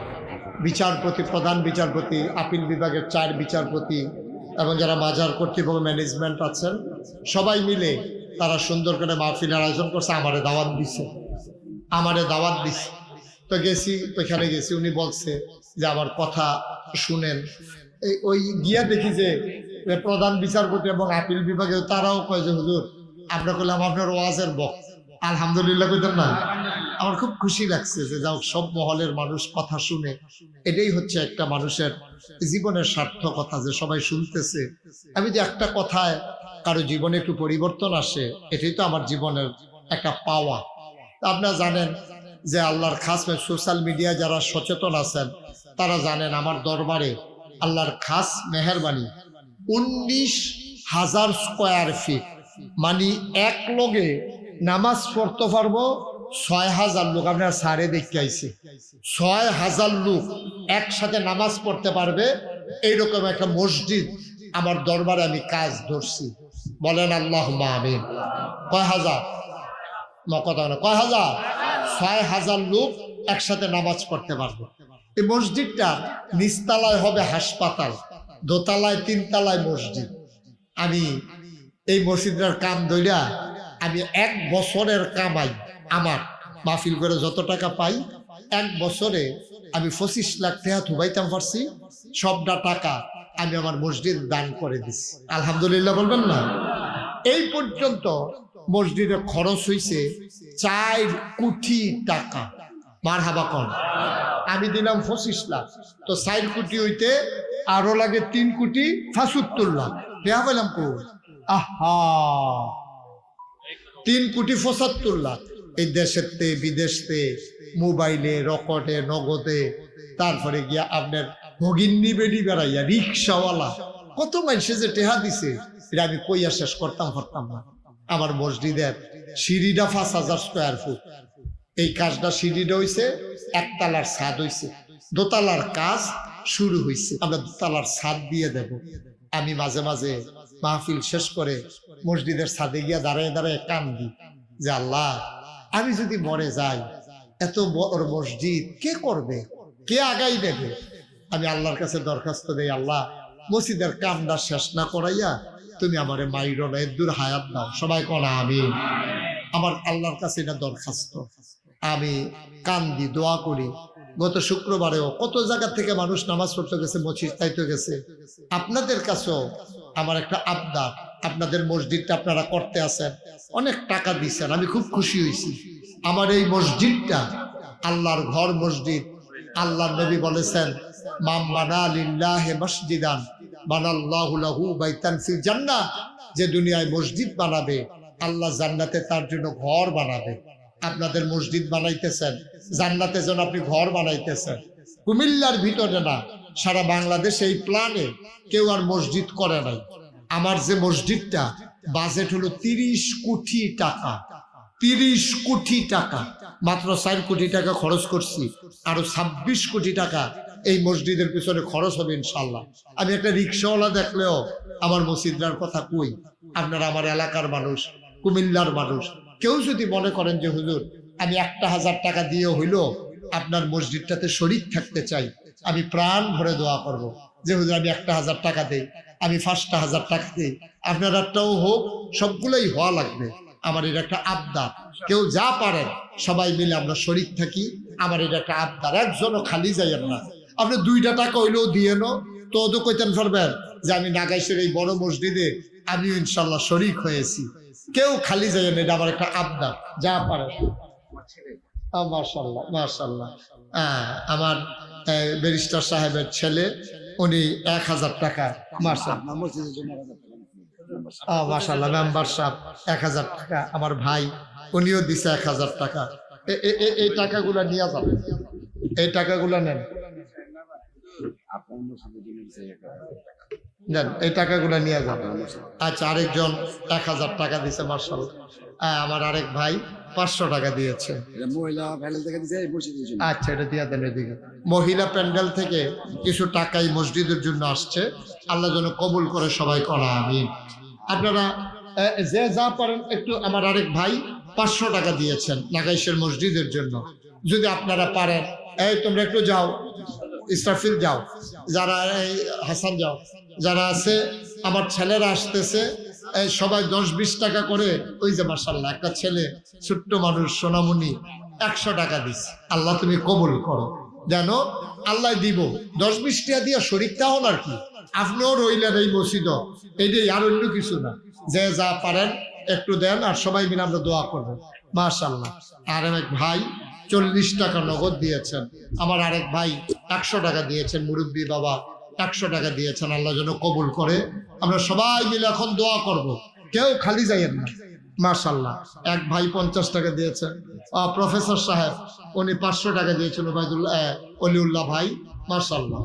বিচারপতি, প্রধান বিচারপতি, আপিল বিভাগের 4 বিচারপতি এবং যারা মাজার কর্তৃপক্ষ ম্যানেজমেন্ট আছেন, সবাই মিলে তারা সুন্দর করে মাহফিলের আয়োজন করছে। আমারে দাওয়াত দিছে। তো গেছি, ওইখানে গেছি, উনি বলছে যে আমার কথা শুনেন। ওই গিয়া দেখি যে প্রধান বিচারপতি এবং আপিল বিভাগে তারাও কয় যে হুজুর আমরা করলাম আপনার ওয়াজের বক্স, আলহামদুলিল্লাহ কইতেন না। আমার খুব খুশি লাগছে যে যাও, সব মহলের মানুষ কথা শুনে, এটাই হচ্ছে একটা মানুষের জীবনের সার্থকতা, যে সবাই শুনতেছে। আমি যে একটা কথায় কারো জীবনে একটু পরিবর্তন আসে, এটাই তো আমার জীবনের একটা পাওয়া। আপনারা জানেন যে আল্লাহর খাস সোশ্যাল মিডিয়া যারা সচেতন আছেন তারা জানেন আমার দরবারে আল্লাহর খাস মেহেরবানি 19,000 স্কোয়ার ফিট, মানে এক লগে নামাজ পড়তে পারবো 6,000 লোক। আপনার সারে দেখতে আইছে 6,000 লোক একসাথে নামাজ পড়তে পারবে, এইরকম একটা মসজিদ আমার দরবারে আমি কাজ ধরছি। বলেন আল্লাহুম্মা আমিন। কয় হাজার? কথা না, কয় হাজার? 6,000 লোক একসাথে নামাজ পড়তে পারবে। এই মসজিদটা নিচতলায় হবে হাসপাতাল, দোতলায় 3 তলায় মসজিদ। আমি এই মসজিদের কাম ধইরা আমি 1 বছরের কামাই, আমার মাহফিল করে যত টাকা পাই, 1 বছরে আমি 25 লাখ টাকা থুবাইতাম পারছি। সবটা টাকা আমি আমার মসজিদ দান করে দিছি, আলহামদুলিল্লাহ বলবেন না? এই পর্যন্ত মসজিদে খরচ হইছে 4 কোটি টাকা। মারহাবা কোন? আমি দিলাম 25 লাখ, তো 4 কোটি হইতে আরো লাগে 3 কোটি 75 লাখ দেয়া পেলাম কো। আহা, 3 কোটি 75 লাখ এই দেশেতে বিদেশতে, মোবাইলে, রকটে, নগদে, তারপরে গিয়া আপনার ভগিন্নি বেডি বেড়াইয়া, রিক্সাওয়ালা, কত মানুষে যে টেহা দিছে এটা আমি কইয়া শেষ করতাম না। আমার মসজিদের সিঁড়িটা 5,000 স্কোয়ার ফুট। এই কাজটা সিঁড়িটা হইছে, 1 তলার ছাদ হইছে, দোতলার কাজ শুরু হইছে, আমরা দোতলার ছাদ দিয়ে দেব। আমি মাঝে মাঝে মাহফিল শেষ করে মসজিদের ছাদে গিয়া দাঁড়ায় দাঁড়ায় কান্দি যে আল্লাহ, আমি যদি মরে যাই, এত বড় মসজিদ কে করবে, কে আগাই দেবে? আমি আল্লাহর কাছে দরখাস্ত দেই, আল্লাহ মসজিদের কামটা শেষ না করাইয়া তুমি আমারে মাইরো না, দূর হায়াত দাও। সবাই কোনা আমিন। আমার আল্লাহর কাছে এটা দরখাস্ত। আমি কান্দি, দোয়া করি। গত শুক্রবারেও কত জায়গা থেকে মানুষ নামাজ পড়তে গেছে, মসজিদ চাইতে গেছে। আপনাদের কাছেও আমার একটা আবদার, আপনাদের মসজিদটা আপনারা করতে আছেন, অনেক টাকা দিচ্ছেন, আমি খুব খুশি হয়েছি। আমার এই মসজিদটা আল্লাহর ঘর মসজিদ। আল্লাহর নবী বলেছেন, মান বানা লিল্লাহি মসজিদান বানাল্লাহু লাহু বাইতান ফিল জান্নাহ, যে দুনিয়ায় মসজিদ বানাবে আল্লাহ জান্নাতে তার জন্য ঘর বানাবে। আপনাদের মসজিদ বানাইতেছেন, জান্নাতে যেন আপনি ঘর বানাইতেছেন। কুমিল্লার ভিতরে না, সারা বাংলাদেশে এই প্ল্যানে কেউ আর মসজিদ করে নাই। আমার যে মসজিদটা বাজেট হলো 30 কোটি টাকা, 30 কোটি টাকা, মাত্র 4 কোটি টাকা খরচ করছি, আরো 26 কোটি টাকা এই মসজিদের পিছনে খরচ হবে ইনশাল্লাহ। আমি একটা রিক্সাওয়ালা দেখলেও আমার মসজিদটার কথা কই। আপনারা আমার এলাকার মানুষ, কুমিল্লার মানুষ, কেউ যদি মনে করেন যে হুজুর আমি 1000 টাকা দিয়ে হইলো আপনার মসজিদটাতে শরীক থাকতে চাই, আমি প্রাণ ভরে দোয়া করব যে হুজুর আমি 1000 টাকা দেই, আমি 5000 টাকা দিই, আপনারটাও হোক, সবগুলোই হওয়া লাগবে। আমার এটা একটা আবদার, কেউ যা পারেন সবাই মিলে আমরা শরীক থাকি। আমার এটা একটা আবদার, একজনও খালি যাইয়েন না। আপনি 2টা টাকা হইলেও দিয়ে নো তো তো কইতেন পারবেন যে আমি নাগাইশের এই বড় মসজিদে আমিও ইনশাল্লাহ শরীক হয়েছি। কেউ খালি যাইয়েন, এটা আমার একটা আবদার, যা পারেন। মাশাআল্লাহ মাশাআল্লাহ। আমার ব্যারিস্টার সাহেবের ছেলে, উনি 1000 টাকা মাশাআল্লাহ মাশাআল্লাহ মেম্বার সাহেব 1000 টাকা, আমার ভাই উনিও দিছে 1000 টাকা। এই টাকাগুলা নিয়ে যাবেন, এই টাকাগুলা নেন, নেন এই টাকাগুলা নিয়ে যাবেন। আচ্ছা, আরেকজন 1000 টাকা দিছে মাশাআল্লাহ। আমার আরেক ভাই 500 টাকা দিয়েছে। আচ্ছা, এটা দিয়ে দেন এদিকে। মহিলা প্যান্ডেল থেকে কিছু টাকাই মসজিদের জন্য আসছে, আল্লাহ যেন কবুল করে সবাই করা আমিন। আপনারা যে যা পারেন একটু। আমার আরেক ভাই 500 টাকা দিয়েছেন নাগাইশের মসজিদের জন্য। যদি আপনারা পারেন, এই তোমরা একটু যাও, ইসরাফিল যাও, যারা এই হাসান যাও, যারা আছে, আমার ছেলেরা আসতেছে, এই সবাই 10-20 টাকা করে। ওই যে মাশাআল্লাহ একটা ছেলে, ছোট্ট মানুষ, সোনামণি 100 টাকা দিচ্ছে। আল্লাহ তুমি কবুল করো, জানো আল্লাহ দিব। 10-20 টাকা দিয়ে শরীরটা হন আর কি, আপনিও রইলেন এই মসজিদ, এইটাই, আর অন্য কিছু না। যে যা পারেন একটু দেন, আর সবাই মিলে আমরা দোয়া করবো মাশাআল্লাহ। আর এক ভাই 40 টাকা নগদ দিয়েছেন। আমার আরেক ভাই 100 টাকা দিয়েছেন, মুরব্বী বাবা 100 টাকা দিয়েছেন। আল্লাহ যেন কবুল করে। আমরা সবাই মিলে এখন দোয়া করব, কেউ খালি যাইয়েন না মাশাআল্লাহ। এক ভাই 50 টাকা দিয়েছেন। প্রফেসর সাহেব উনি 500 টাকা দিয়েছেন। অলিউল্লাহ ভাই মাশাআল্লাহ।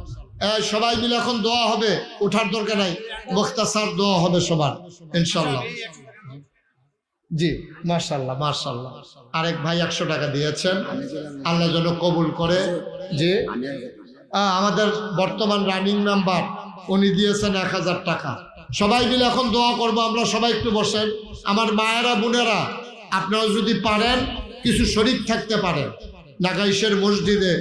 সবাই মিলে এখন দোয়া হবে, ওঠার দরকার নাই, মুখতাসার দোয়া হবে সবার ইনশাআল্লাহ। জি মাশাআল্লাহ মাশাআল্লাহ। আরেক ভাই 100 টাকা দিয়েছেন, আল্লাহ যেন কবুল করে। জি, আমাদের বর্তমান রানিং মেম্বার উনি দিয়েছেন 1000 টাকা। সবাই মিলে এখন দোয়া করবো আমরা। সবাই একটু বসেন। আমার মায়েরা, বোনেরা, আপনারা যদি পারেন কিছু শরীক থাকতে পারেন নাগাইশের মসজিদে।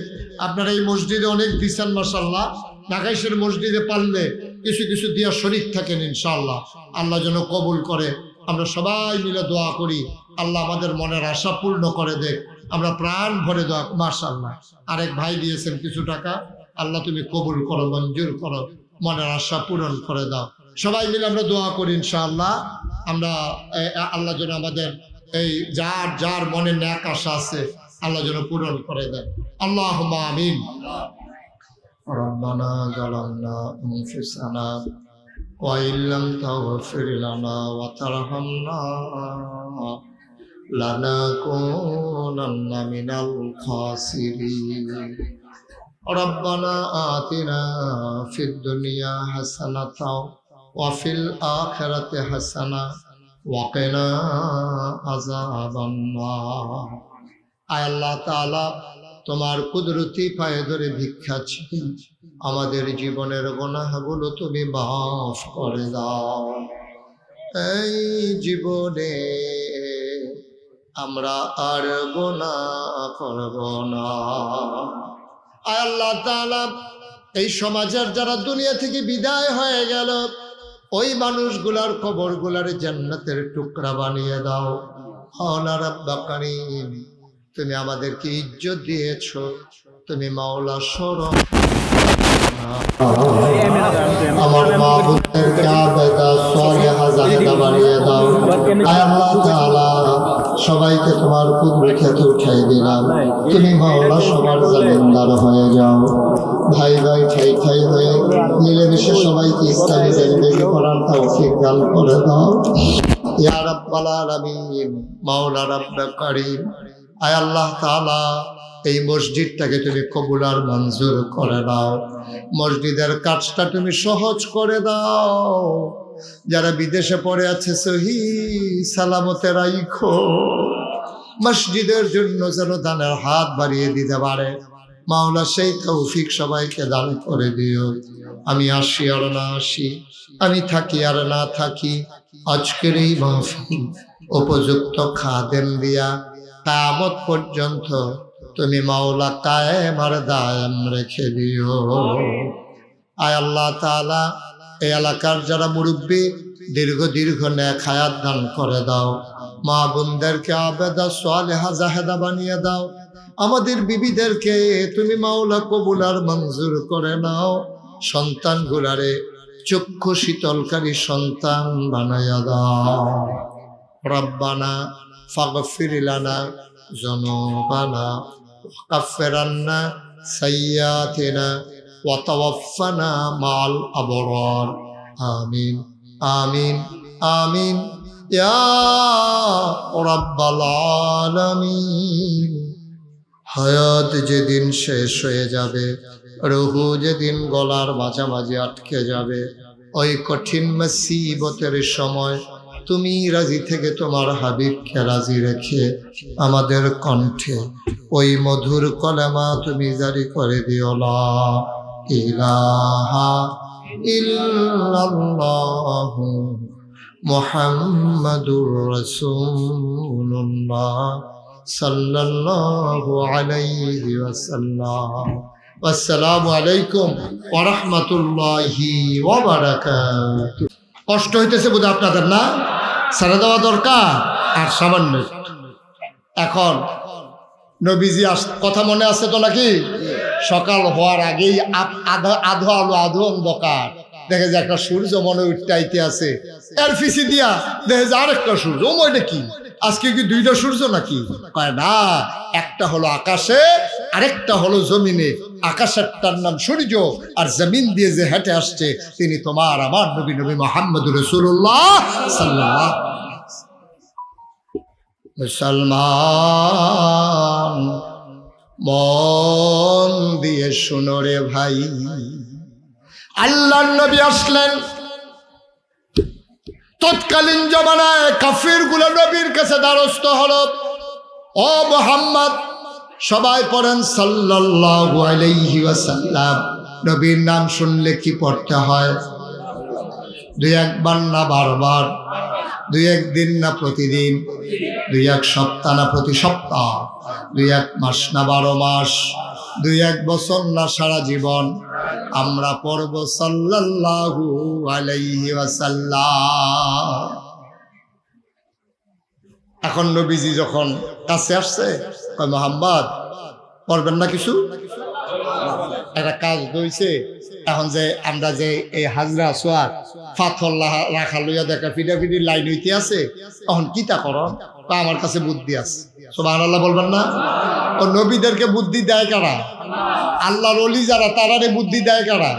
আপনারা এই মসজিদে অনেক দিচ্ছেন মাশাআল্লাহ, নাগাইশের মসজিদে পারলে কিছু কিছু দিয়া শরীক থাকেন ইনশাআল্লাহ। আল্লাহ যেন কবুল করে। আমরা সবাই মিলে দোয়া করি, আল্লাহ আমাদের মনের আশা পূর্ণ করে দেখ। আমরা প্রাণ ভরে দোয়া মাশাআল্লাহ। আরেক ভাই দিয়েছেন কিছু টাকা, আল্লাহ তুমি কবুল করো, মঞ্জুর করো, মনের আশা পূরণ করে দাও। সবাই মিলে আমরা দোয়া করি ইনশাআল্লাহ। আমরা আল্লাহ যেন আমাদের এই যার যার মনে ন্যাক আশা আছে আল্লাহ যেন পূরণ করে দেন। আল্লাহুম্মা আমিন। রব্বানা যালামনা আনফুসানা ওয়া ইল্লাম তাগফির লানা ওয়া তারহামনা লানাকুনান্না মিনাল খাসিরিন। রব্বানা আতিনা ফিদ দুনিয়া হাসানাতাও ওয়া ফিল আখিরাতি হাসানা ওয়া কিনা আযাবান নার। আয় আল্লাহ তাআলা, তোমার কুদরতি পায়ে ধরে ভিক্ষা চাই, আমাদের জীবনের গুনাহগুলো তুমি মাফ করে দাও। এই জীবনে আমরা আর গুনাহ করব না। আয় আল্লাহ তাআলা, এই সমাজের যারা দুনিয়া থেকে বিদায় হয়ে গেল, ওই মানুষগুলার কবরগুলার জান্নাতের টুকরা বানিয়ে দাও। মাওলা রাব্বা কারীম, তুমি আমাদেরকে ইজ্জত দিয়েছো, তুমি মাওলা শরম। আমার মা বোনদেরকে আবেদা সালেহা জানেদা বানিয়ে দাও। আয় আল্লাহ তাআলা, সবাইকে তোমার কুদরতে উঠাই দিলাম, তুমি মাওলা সবার জামিনদার হয়ে যাও। ভাই ভাই ঠাই ঠাই হয়ে মিলেমিশে সবাইকে ইসলামী জিন্দেগি করার তৌফিক দান করে দাও ইয়া রাব্বাল আলামিন। মাওলা রাব্বা কারীম, আয় আল্লাহ তাআলা, এই মসজিদটাকে তুমি কবুল আর মঞ্জুর করে দাও। মসজিদের কাজটা তুমি সহজ করে দাও। যারা বিদেশে পড়ে আছে সহি সালামতে রাইখো। মসজিদের জন্য যেন দানের হাত বাড়িয়ে দিতে পারে মাওলা, সেই তৌফিক সবাইকে দান করে দিও। আমি আসি আর না আসি, আমি থাকি আর না থাকি, আজকের এই মাহফিল উপযুক্ত খাদেম দিয়া কিয়ামত পর্যন্ত তুমি মাওলা কায়েম আর দায়েম রেখে দিও। আয় আল্লাহ তাআলা, এই এলাকার যারা মুরব্বী দীর্ঘ নেক হায়াত দান করে দাও। মা বোনদেরকে আবেদা সালেহা জাহেদা বানিয়ে দাও। আমাদের বিবিদেরকে তুমি মাওলা কবুল আর মঞ্জুর করে নাও। সন্তান গুলারে চক্ষু শীতলকারী সন্তান বানায়া দাও। রব্বানা ফাগফির লানা যুনুবানা ওয়াকাফির আন্না সাইয়্যাতিনা ওয়া তাওয়াফানা মা'আল আবরার। আমিন আমিন আমিন ইয়া রাব্বাল আলামিন। হায়াত যেদিন শেষ হয়ে যাবে, রুহু যেদিন গলার মাঝামাঝি আটকে যাবে, ওই কঠিন মুসিবতের সময় তুমি রাজি থেকে তোমার হাবিবকে রাজি রেখে আমাদের কণ্ঠে ওই মধুর কলেমা তুমি জারি করে দিও, লা ইলাহা ইল্লাল্লাহু মুহাম্মাদুর রাসূলুল্লাহ সাল্লাল্লাহু আলাইহি ওয়াসাল্লাম। আসসালামু আলাইকুম ওয়া রাহমাতুল্লাহি ওয়া বারাকাতুহু। কষ্ট হইতেছে বোধ আপনাদের, না? ছেড়ে দেওয়া দরকার আর সামান্য। এখন নবীজি কথা মনে আছে তো নাকি? সকাল হওয়ার আগেই আধো অন্ধকার, দেখে যে একটা সূর্য মনে উঠতে আছে, এর পিছি দিয়া দেখে যে আরেকটা সূর্য। ও মনে কি আজকে কি দুইটা সূর্য নাকি? কয় না, একটা হলো আকাশে, আরেকটা হলো জমিনে। আকাশেরটার নাম সূর্য, আর জমিন দিয়ে যে হেঁটে আসছে তিনি তোমার আমার নবী মুহাম্মদুর রাসূলুল্লাহ সাল্লাল্লাহু আলাইহি ওয়াসাল্লাম। মুসলমান মন দিয়ে শুনো রে ভাই, আল্লাহর নবী আসলেন। তৎকালীন জমানায় কাফির গুলো নবীর কাছে দ্বারস্থ হলো, ও মুহাম্মদ, সবাই পড়েন সাল্লাল্লাহু আলাইহি ওয়াসাল্লাম। নবীর নাম শুনলে কি পড়তে হয়? দুই একবার না বারবার? দুই একদিন না প্রতিদিন? দুই এক সপ্তাহ না প্রতি সপ্তাহ? দুই এক মাস না 12 মাস? দুই এক বছর না সারা জীবন? আমরা পড়ব সাল্লাল্লাহু আলাইহি ওয়াসাল্লাম। এখন নবীজি যখন কাছে আসছে, কয় মুহাম্মদ পড়বেন না কিছু? একটা কাজ হইছে। এখন যে আমরা যে এই হাজরা সোয়ার পাথর রাখা লইয়া দেখা ফিডাফিডি লাইন হইতে আছে, এখন কিতা করো? আমার কাছে বুদ্ধি আছে। সুবহানাল্লাহ বলবেন না? ও নবীদেরকে বুদ্ধি দেয় কারা? আল্লাহর ওলি যারা, তারারে বুদ্ধি দেয় কারা?